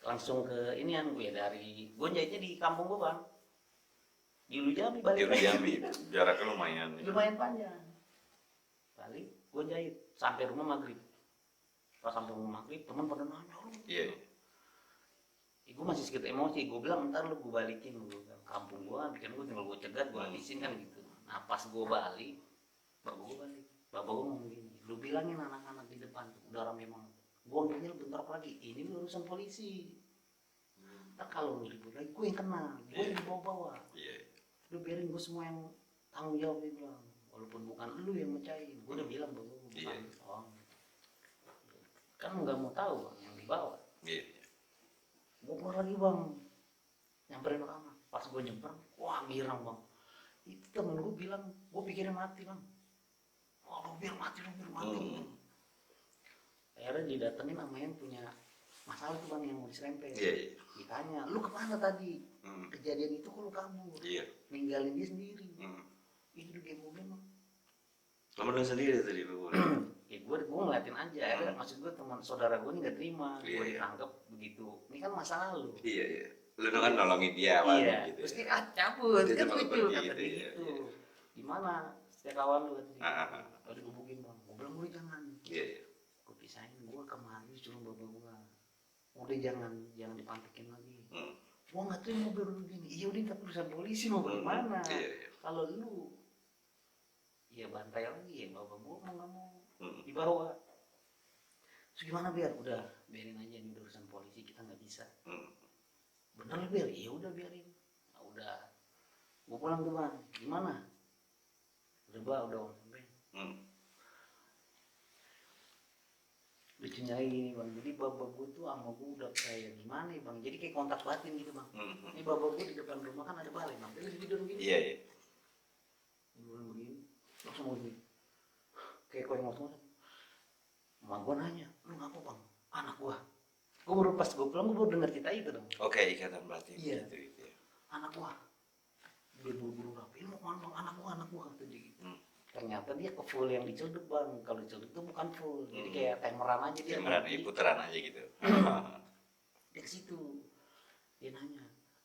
langsung ke ini yang gue dari gue jahitnya di kampung gue bang. Di Ulu Jambi balik. Di Ulu Jambi, jaraknya lumayan. Lumayan panjang. Balik gue jahit sampai rumah maghrib. Pas sampai rumah maghrib teman pada nanya lu. Iya. Gue masih sedikit emosi, gue bilang ntar lu gue balikin lu ke kampung gue, bikin gue tinggal gue cegat, gue habisin kan gitu. Nah pas gue balik, bapak gue balik, bapak gue ngomong gini, lu bilangin anak-anak di depan tuh, udah rame banget. Gue ngomongnya bentar lagi, ini urusan polisi. Ntar kalau lu ribut lagi, gue yang kena, gue yang dibawa-bawa. Lu biarin gue semua yang tanggung jawab, dia bilang. Walaupun bukan lu yang mecahin, gue udah bilang bapak gue bukan tolong. Kan nggak mau tahu bang, yang dibawa. Gue keluar lagi bang, nyamperin ke kamar. Pas gue nyamper, wah girang bang. Itu temen gue bilang, gue pikirnya mati bang. Wah lu biar mati. Akhirnya didatengin sama yang punya masalah tuh bang, yang mau diserempet. Ditanya, lu kemana tadi? Kejadian itu kok lu kabur? Ninggalin dia sendiri. Itu di game mobil bang. Kamu dengar sendiri tadi lu. Ya gue ngeliatin aja, akhirnya maksud gue teman saudara gue ini gak terima, gue ditangkap begitu. Ini kan masa lalu. Iya. Lu kan nolongin dia awalnya gitu. Terus dia cabut, Dia kan cuma lucu pergi kata gitu, dia iya. gitu. Gimana setiap kawan lu kata dia. Kalau dikebukin bang, gue bilang gue jangan. Iya. Gue pisahin, gue kemari suruh bapak gue. Udah jangan dipantekin lagi. Gue nggak terima mobil lu gini. Iya udah tapi urusan polisi mau bagaimana? Kalau lu ya bantai lagi ya bapak gue mau nggak mau dibawa. Terus gimana biar? Udah biarin aja ini urusan polisi, kita nggak bisa. Bener lah biar? Iya udah biarin. Nah, udah. Gue pulang tuh bang. Gimana? Udah bah, udah om sampai. lucunya ini bang, jadi bapak gue tuh sama gue udah kayak gimana ya bang, jadi kayak kontak batin gitu bang. Ini bapak gue di depan rumah kan ada balai bang, dia lagi tidur begini. Iya, iya. Tidur begini, langsung begini, kayak kau yang ngomong. Emak gue nanya, lu ngapa bang? Anak gue. Gue baru pas gue pulang gue baru dengar cerita itu dong. Oke, ikatan batin. Iya. Gitu, ya. Anak gue. Dia buru-buru rapiin, mau kemana bang? Anak gue kata dia gitu. Ternyata dia ke full yang dicelduk bang. Kalau dicelduk itu bukan full, jadi kayak timeran aja dia. Timeran, putaran aja gitu. Dia ke situ, dia nanya,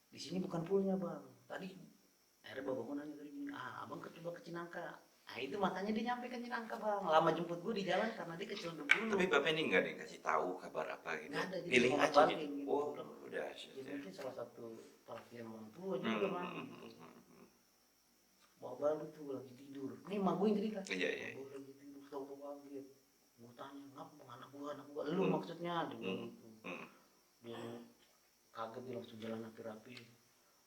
di sini bukan fullnya bang. Tadi akhirnya bapak gue nanya tadi gini, abang coba ke Cinangka. Nah itu makanya dia nyampe ke Cinangka bang. Lama jemput gue di jalan karena dia kecelduk dulu. Tapi bapak ini nggak dikasih tahu kabar apa gitu. Nggak ada, jadi Feeling cuma aja batin gitu. gitu. Oh, udah. Ya, mungkin salah satu perhatian orang tua juga bang. Bapak lu tuh lagi tidur. Ini emak gue yang cerita. Iya, iya. Gue lagi tidur, tahu kaget. Gue tanya, ngapa bang anak gue, lu maksudnya? Dia bilang gitu. Dia kaget, dia langsung jalan rapi-rapi.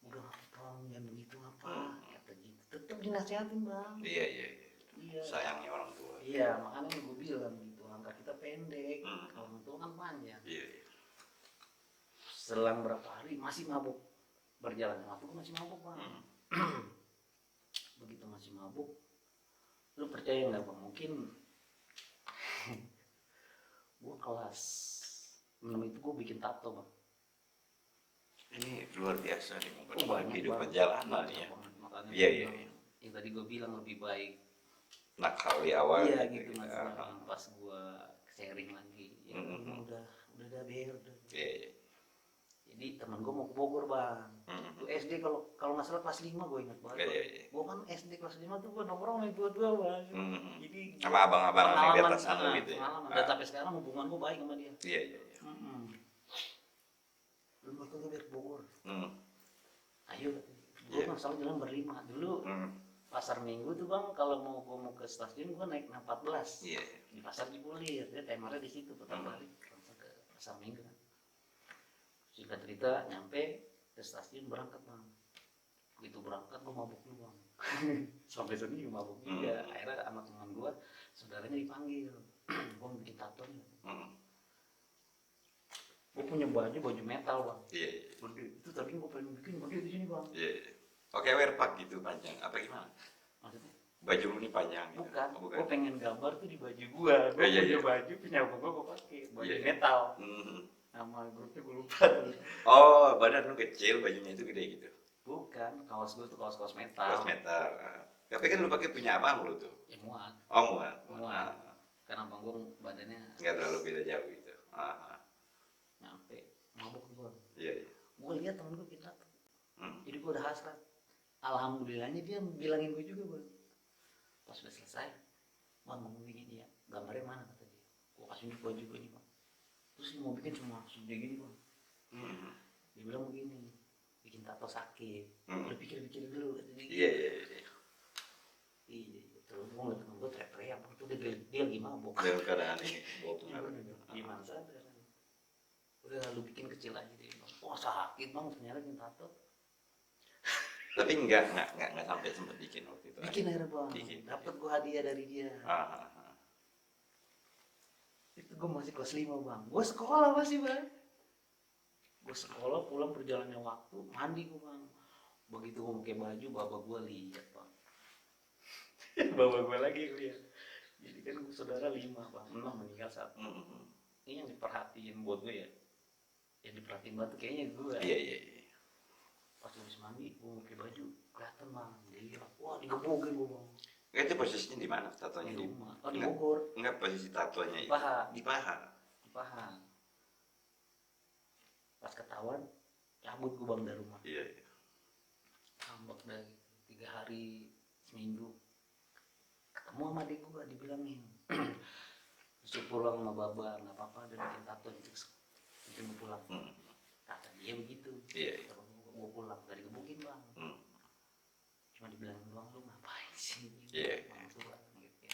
Udah bang, jangan begitu apa? Kata gitu. Tetap dinasihatin bang. Iya, iya, iya. Iya. Sayangnya orang tua. Iya, makanya gue bilang gitu. Langkah kita pendek, kalau orang tua kan panjang. Iya, iya. Selang berapa hari masih mabuk. Berjalan waktu gue masih mabuk bang. Begitu masih mabuk, lu percaya nggak bang? Mungkin gue kelas 6 itu gue bikin tato bang. Ini luar biasa nih, Banyak kehidupan banget. jalanan ya. Makanya Iya, gua iya, bilang, iya. yang tadi gue bilang lebih baik. Nakal di awal. Iya gitu mas. Pas gue sharing lagi, ya udah ber. Iya, iya. Jadi teman gue mau ke Bogor bang. Itu SD kalau nggak salah kelas 5 gue ingat banget. Iya, iya. Gue kan SD kelas 5 tuh gue nongkrong sama dua bang. Jadi Sama abang-abang yang di pengalaman atas sana gitu ya. pengalaman. Dan sampai sekarang hubungan gue baik sama dia. Iya, iya, iya. Lu mau ikut biar ke Bogor. Ayo, gue Iya. nggak salah jalan berlima. Dulu pasar Minggu tuh bang, kalau gue mau ke stasiun gue naik 14. Iya. Di pasar Cipulir, dia temarnya di situ putar balik langsung ke pasar Minggu kan. Singkat cerita nyampe ke stasiun berangkat bang. Begitu berangkat gue mabuk dulu bang. Sampai sini gue mabuk juga. Akhirnya sama teman gue, saudaranya dipanggil. Gue mau bikin tatonya. Gue punya baju metal bang. Iya, iya. Itu tadi gue pengen bikin baju di sini bang. Iya, iya. Oke, werpak gitu panjang. Apa gimana? Maksudnya? Baju lu ini panjang gitu. Bukan. Oh, Gue pengen gambar tuh di baju gue. Gue Iya, punya iya. baju, punya gue pakai baju Iya, iya. metal. Nama grupnya gue lupa tuh. Oh, badan lu kecil, bajunya itu gede gitu. Bukan, kaos gue tuh kaos metal. Kaos metal. Tapi kan lu pakai punya abang lu tuh. Ya muat. Oh, muat. Muat. Karena abang gue badannya Nggak terlalu beda jauh gitu. nyampe mabuk gue. Iya, iya. Gue lihat temen gue kita tuh. Jadi gue udah hasrat. Alhamdulillahnya dia bilangin gue juga bang. Pas udah selesai, bang mau bikin dia. Gambarnya mana kata dia. Gue kasih baju gue nih bang. Terus dia mau bikin cuma segede gini bang. Dia bilang begini, bikin tato sakit. Udah pikir-pikir dulu kata dia. Iya, iya, iya. Iya, terus gue ngeliat temen gue teriak-teriak. Tuh dia lagi mabuk. Dalam keadaan ini. Gimana sadar? Udah lu bikin kecil aja deh bang. Wah sakit bang, ternyata bikin tato. Tapi enggak sampai sempet bikin waktu itu. Bikin akhirnya bang. Bikin. Dapat gue hadiah dari dia. Itu gue masih kelas 5 bang. Gue sekolah masih bang. Gue sekolah pulang perjalannya waktu mandi gue bang. Begitu gue pakai baju bapak gue lihat bang. Bapak gue lagi lihat. Jadi kan gue saudara 5 bang. 6 meninggal 1. Ini yang diperhatiin buat gue ya. Yang diperhatiin banget tuh kayaknya gue. Iya, iya, iya. Pas habis mandi gue pakai baju kelihatan bang. Dia lihat, wah digebukin gue bang. Itu posisinya di mana tatonya? Di rumah. Oh di Bogor. Enggak, posisi tatonya itu. Paha. Di paha. Di paha. Pas ketahuan cabut gue bang dari rumah. Iya, iya. Ngambek dari 3 hari seminggu. Ketemu sama adik gue dibilangin. Terus pulang sama baba nggak apa-apa, dia bikin tato itu bikin pulang. Kata dia begitu. Iya, iya. Gue pulang dari gebukin bang. Cuma dibilangin doang, lu ngapain sih? Iya. Gitu.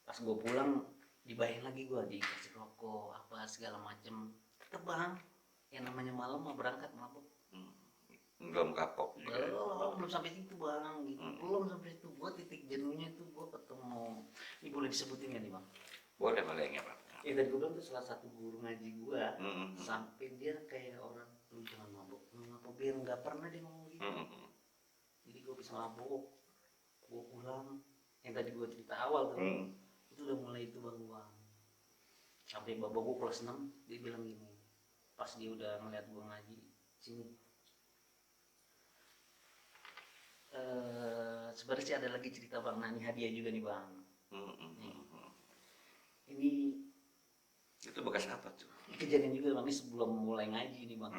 Pas gue pulang dibayarin lagi gue, dikasih rokok apa segala macem. Tetep bang, yang namanya malam mah berangkat mabuk. Belum kapok. Belum sampai situ bang, gitu. Belum sampai situ. Gue titik jenuhnya itu gue ketemu. Ini boleh disebutin ya nih bang? Boleh boleh nggak apa. Ya tadi gue bilang tuh salah satu guru ngaji gue, Hmm. sampai dia kayak orang, lu jangan mabuk, lu ngapa biar nggak pernah dia ngomong gitu. Hmm. Jadi gue bisa mabuk, gue pulang, yang tadi gue cerita awal tuh, itu udah mulai itu bang gua. Sampai bapak gue kelas 6 dia bilang gini, pas dia udah ngeliat gue ngaji, sini. Sebenarnya sih ada lagi cerita bang, nah ini hadiah juga nih bang. Nih. Ini Itu bekas apa tuh? kejadian juga bang, ini sebelum mulai ngaji nih bang.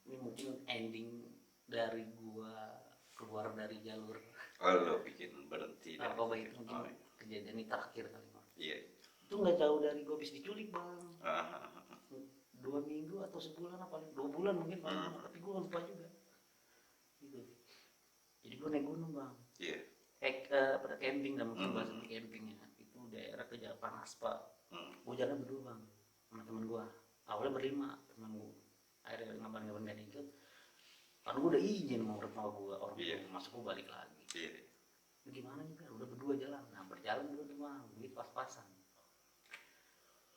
Ini mungkin ending dari gua keluar dari jalur Oh, lo bikin berhenti dari narkoba situ. itu mungkin Oh, iya. kejadian ini terakhir kali bang. Iya. Itu nggak jauh dari gua habis diculik bang. Ah. 2 minggu atau sebulan apa, 2 bulan mungkin bang, tapi gua lupa juga. Gitu. Jadi gua naik gunung bang. Iya. Pada camping dan mungkin bahasa campingnya itu daerah Kejapan Aspa. Gua jalan berdua bang sama temen gua. Awalnya berlima temen gua. Akhirnya ngaban-ngaban gak ikut. Kan gua udah izin mau rumah gua, orang tua masuk gua balik lagi. Iya. Gimana nih kan udah berdua jalan. Nah berjalan berdua bang, duit pas-pasan.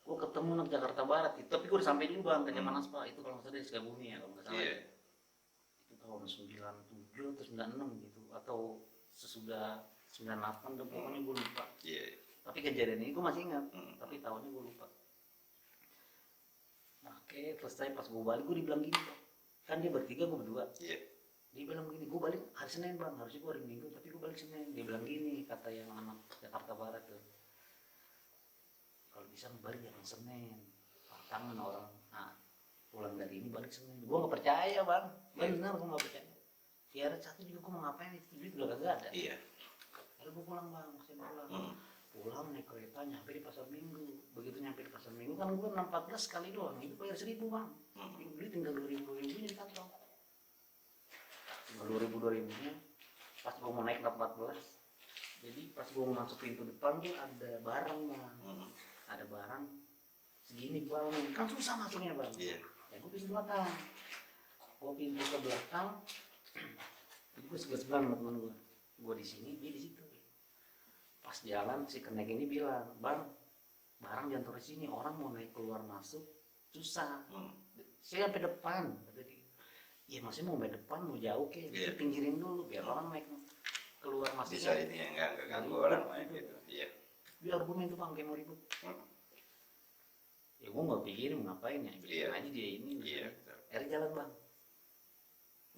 Gua ketemu anak Jakarta Barat, tapi gua udah sampai dulu bang ke Jaman Aspa. Itu kalau nggak salah di Sukabumi ya kalau nggak salah. Iya. Itu tahun 97 atau 96 gitu, atau sesudah 98 dan pokoknya gua lupa. Iya. Tapi kejadian ini gua masih ingat, tapi tahunnya gua lupa. Oke, selesai pas gua balik gua dibilang gini bang, kan dia bertiga gua berdua. Iya. Dia bilang gini, gua balik hari Senin bang, harusnya gua hari Minggu tapi gua balik Senin. Dia bilang gini, kata yang anak Jakarta Barat tuh, kalau bisa balik jangan Senin, tangan orang. Nah, pulang dari ini balik Senin. Gua nggak percaya bang, benar gua nggak percaya. Ya ada satu juga gua mau ngapain, itu duit udah kagak ada. Iya. Lalu gua pulang bang, saya pulang naik kereta nyampe di Pasar Minggu. Begitu nyampe di Pasar Minggu kan gua 614 sekali doang, itu bayar 1.000 bang. Beli tinggal 2.000 nya di kantong. Tinggal 2.000 nya. Pas gua mau naik 614, jadi pas gua mau masuk pintu depan tuh ada barang bang. Ada barang segini bang, kan susah masuknya bang. Iya. Ya gua pintu belakang. Gua pintu ke belakang. Jadi gua sebelah sama teman gua. Gua di sini, dia di situ. Pas jalan si kenek ini bilang, bang, barang jangan taruh sini, orang mau naik keluar masuk susah. Saya sampai depan, kata dia. Ya maksudnya mau sampai depan, mau jauh ke, pinggirin dulu biar orang naik keluar masuk. Bisa ini ya nggak ganggu orang lain gitu. Iya. Dia argumen tuh bang, kayak mau ribut. Ya gua nggak pikirin mau ngapain ya, bikin aja dia ini. Iya. Akhirnya jalan bang.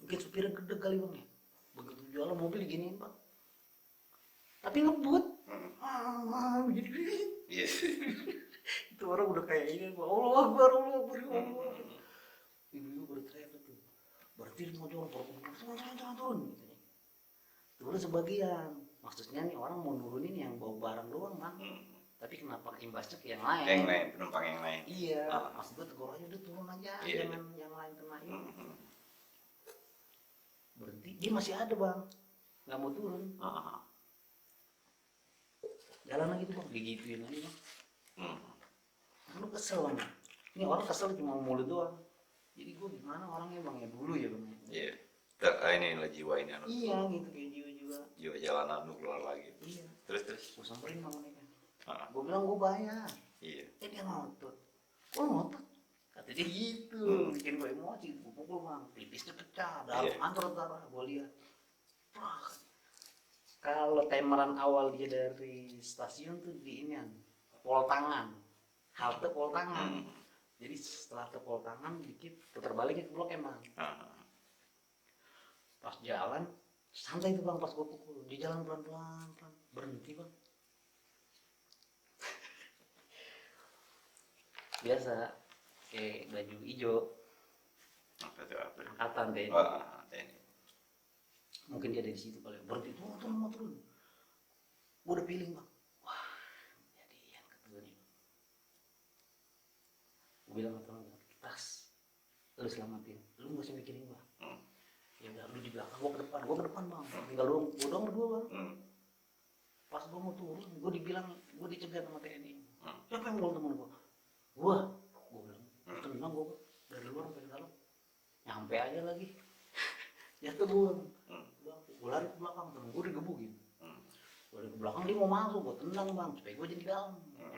Mungkin supirnya gede kali bang ya. Begitu jualan mobil diginiin bang. Tapi ngebut. Jadi Iya. itu orang udah kayak ini, Allah Akbar, Allah Akbar, Allah Akbar. Ibu-ibu berteriak tuh, berarti mau turun, jangan turun, gitu. Turun sebagian, maksudnya nih orang mau nurunin yang bawa barang doang bang, tapi kenapa imbasnya ke yang lain? Yang lain, penumpang yang lain. Iya, maksud gue tegur aja udah turun aja, jangan yang lain kena ini. Berhenti, dia masih ada bang, nggak mau turun. Jalan lagi tuh bang, digituin lagi bang. Lu kesel bang, ini orang kesel cuma mulut doang. Jadi gue gimana orangnya bang ya dulu ya bang. Iya. Ini lah jiwa ini anak. Iya gitu kayak jiwa-jiwa. Jiwa jalanan lu keluar lagi. Iya. Terus. Gue samperin bang mereka. Gue bilang gue bayar. Iya. Dia ngotot. Gue ngotot. Kata dia gitu, bikin gue emosi. Gue pukul bang, pipisnya pecah, darah antar darah. Gue lihat. Wah. Kalau temeran awal dia dari stasiun tuh di inian, Pol Tangan, halte Pol Tangan. Jadi setelah ke Pol Tangan dikit putar baliknya ke Blok M bang. Pas jalan santai tuh bang, pas gue pukul dia jalan pelan-pelan berhenti bang. Biasa kayak baju hijau. Apa tuh apa? Angkatan TNI. TNI. Mungkin dia dari situ kali. Berhenti turun. Gue udah feeling bang. Wah, jadian ketemu nih. Gue bilang sama teman, tas, lu selamatin. Lu nggak usah mikirin gua. Ya udah lu di belakang, gue ke depan bang. Tinggal gue doang berdua bang. Pas gue mau turun, gue dicegat sama TNI. Siapa yang bawa teman gue? Gue bilang, tenang gue dari luar sampai ke dalam. Nyampe aja lagi. Jatuh gue. Gue lari ke belakang, temen gue digebukin. Gue lari ke belakang, dia mau masuk, gue tendang bang, supaya gue jadi di dalam.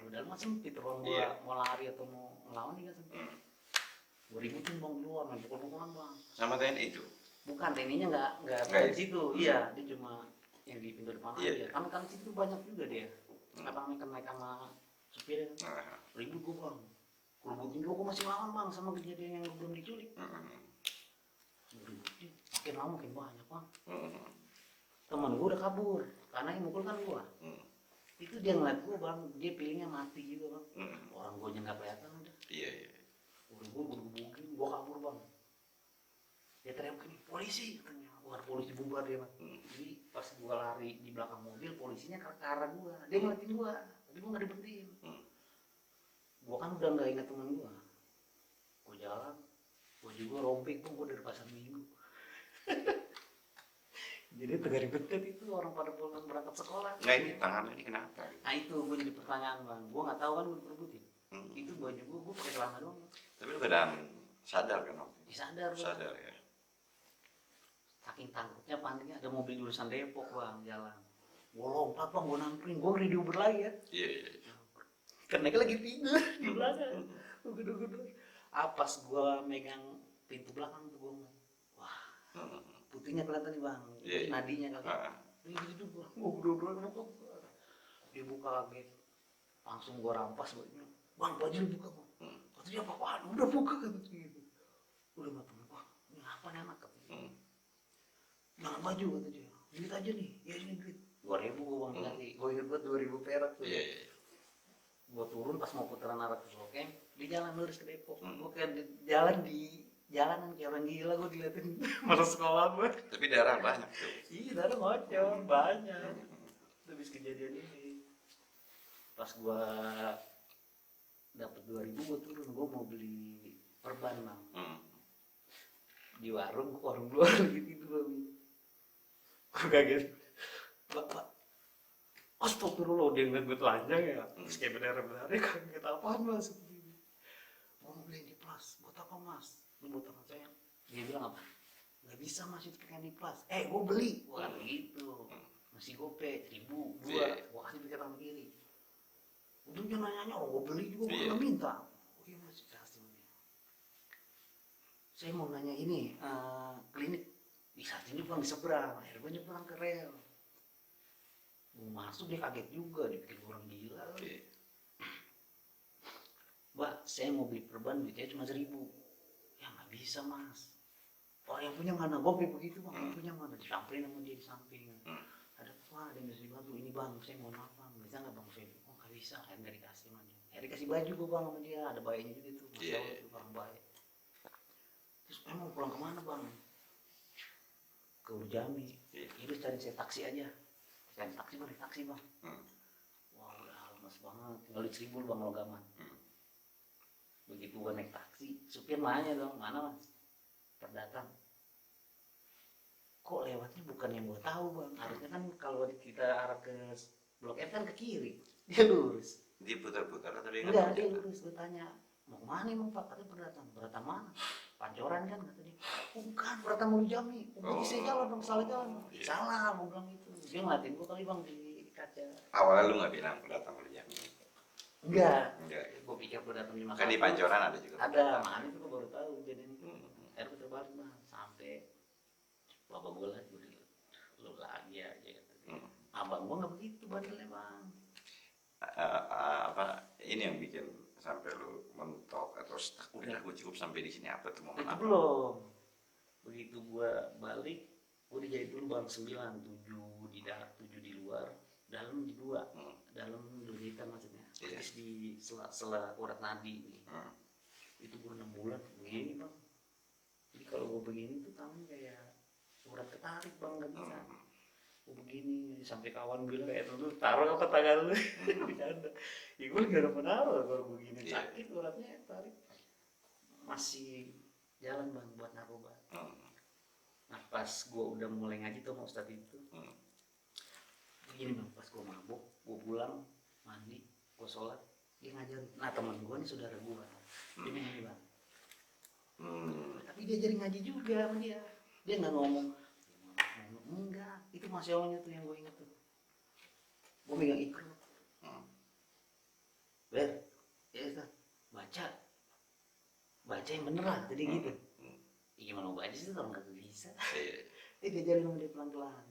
udah mah sempit ruang gua. Iya. Mau lari atau mau ngelawan juga sempit. 2000 bang di luar main pukul-pukulan bang. Sama TNI itu. Bukan, TNI-nya nggak Nggak di situ. Iya, dia cuma yang di pintu depan Iya, aja. iya. Kan situ banyak juga dia. Apa namanya kan naik sama supir. Nah, Ribut gua bang. Kalau buatin gua masih lawan bang sama kejadian yang belum diculik. Ributin, makin lama makin banyak bang. Teman gua udah kabur karena yang mukul kan gua. Itu dia ngeliat gua bang, dia pilihnya mati gitu bang. Orang gua nya nggak kelihatan udah. Iya, iya. Udah gua gebukin, gua kabur bang. Dia teriak gini, polisi katanya. Bukan polisi, bubar dia bang. Jadi pas gua lari di belakang mobil, polisinya ke arah gua. Dia ngeliatin gua, tapi gua nggak diberhentiin. Gua kan udah nggak ingat teman gua. Gua jalan, gua juga rompik tuh, gua dari pasar Minggu. Jadi tegar betet itu orang pada pulang berangkat sekolah. Nah ini tangannya ini kenapa? Nah itu gue jadi pertanyaan bang, gue nggak tahu kan gue diperbutin. Itu baju gue pakai celana doang. Tapi lu keadaan sadar kan waktu itu? Disadar bang. Sadar ya. Saking takutnya paniknya ada mobil jurusan Depok bang jalan. Gue lompat bang, gue namprin, gue ngeri diuber lagi ya. Iya, iya. Karena lagi tidur di belakang. Gedor-gedor. Pas gue megang pintu belakang tuh gue ngeliat, wah putihnya kelihatan nih bang, Iya. nadinya kali. Gitu gue udah buka. Dia buka kaget, langsung gue rampas bajunya. Bang baju lu buka bang. Kata dia apa-apaan, udah buka kata gitu. Udah nggak temen gua, ini apa nih anak kata dia. Jangan baju kata dia, duit aja nih, ya ini duit. 2000 gue bang ganti, gue inget buat 2000 perak tuh. Iya, iya. Gue turun pas mau putaran arah ke Blokeng, di jalan lurus ke Depok. Gue kayak jalan di jalanan kayak orang gila, gue diliatin masa sekolah gue. Tapi darah banyak tuh. Iya, darah ngocor banyak. Habis kejadian ini, pas gue dapet 2000 gue turun, gue mau beli perban bang. Di warung luar gitu bang. Gue kaget. Pak, astagfirullah, dia ngeliat gue telanjang ya. Terus kayak benar-benar kaget apaan mas. Mau beli di Plus, buat apa mas? Ini buat teman saya. Dia bilang apa? Gak bisa mas itu pakai di Plus. Gue beli. Bukan gitu. Masih gope 1000 dua. Gue kasih pakai tangan kiri. Udah dia nanya, gue beli juga, gue gak minta. Oh iya mas, kasih dia. Saya mau nanya ini, klinik di saat ini bang di seberang. Akhirnya gue nyebrang ke rel. Mau masuk dia kaget juga, dia pikir orang gila. Mbak, saya mau beli perban, duitnya cuma 1000. Ya nggak bisa mas. Orang yang punya mana? Gue begitu bang, yang punya mana? Disamperin sama dia di samping. Ada apa? Ada yang bisa dibantu. Ini bang, saya mau maaf bang, bisa nggak bang? Oh nggak bisa, akhirnya nggak dikasih sama dia. Akhirnya dikasih baju gue bang sama dia, ada bayinya juga tuh. Masya Allah tuh bang baik. Terus mau pulang kemana bang? Ke Urjami. Itu cari saya taksi aja. Cari taksi bang, taksi bang. Wah udah lemes banget, tinggal di 1000 bang logaman. Begitu gue naik taksi, supir nanya dong, mana mas? Perdatang. Kok lewatnya bukan yang gue tahu bang? Harusnya kan kalau kita arah ke Blok M kan ke kiri, dia lurus. Dia putar-putar atau dia Enggak, dia lurus. Gue tanya, mau kemana emang pak? Katanya Perdatang. Perdatang mana? Pancoran kan kata dia. Bukan, Perdatang mau Jami. Jadi saya jalan dong, salah jalan. Salah, gue bilang gitu. Dia ngeliatin gue kali bang di kaca. Awalnya lu nggak bilang Pendatang lu Jami? Enggak. Enggak. Gue pikir Perdatang di Makassar. Kan di Pancoran ada juga. Ada, makanya itu gue baru tahu jadi ini. Akhirnya gue terbalik bang, sampai bapak gue lagi, lu lagi aja kata dia. Abang gue nggak begitu bandelnya bang. Apa ini yang bikin sampai lu mentok atau stuck? Udah gue cukup sampai di sini, apa tuh momen Itu apa? belum. Begitu gue balik, gue dijahit dulu bang 9, 7 di dalam, 7 di luar, dalam di 2, dalam jahitan maksudnya. Terus di sela urat nadi nih. Itu gue 6 bulan begini bang. Jadi kalau gue begini tuh tangan kayak urat ketarik bang, nggak bisa. Gue begini sampai kawan bilang kayak lu taruh apa tangan lu? Bercanda. Ya gue nggak ada menaruh kalau begini sakit uratnya tarik. Masih jalan bang buat narkoba. Nah pas gue udah mulai ngaji tuh sama ustadz itu, begini bang, pas gue mabuk, gue pulang mandi, gue sholat, dia ngajarin. Nah teman gue nih saudara gue, dia begini bang. Tapi dia jadi ngaji juga sama dia nggak ngomong, enggak, itu Masya Allahnya tuh yang gue inget tuh. Gue megang ikro, Ber, ya Ustaz, baca yang beneran jadi gitu. Ya, gimana mau baca sih kalau nggak bisa. Dia diajarin sama dia pelan-pelan.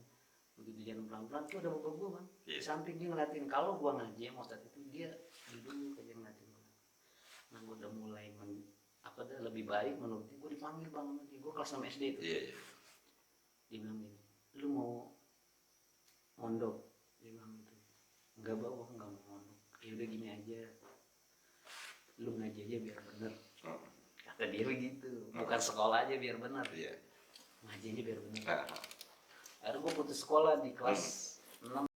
Begitu jalan pelan-pelan tuh ada bapak gua bang, di samping dia ngeliatin. Kalau gua ngaji sama Ustaz itu dia duduk aja ngeliatin gua. Nah gua udah mulai lebih baik menurut dia, gua dipanggil bang sama dia. Gua kelas 6 SD itu. Dia bilang gini, lu mau mondok? Dia bilang gitu. Enggak bawa, enggak mau mondok. Ya udah gini aja, lu ngaji aja biar bener. Kata dia begitu, bukan sekolah aja biar bener. Ngaji aja biar bener. Akhirnya gue putus sekolah di kelas 6.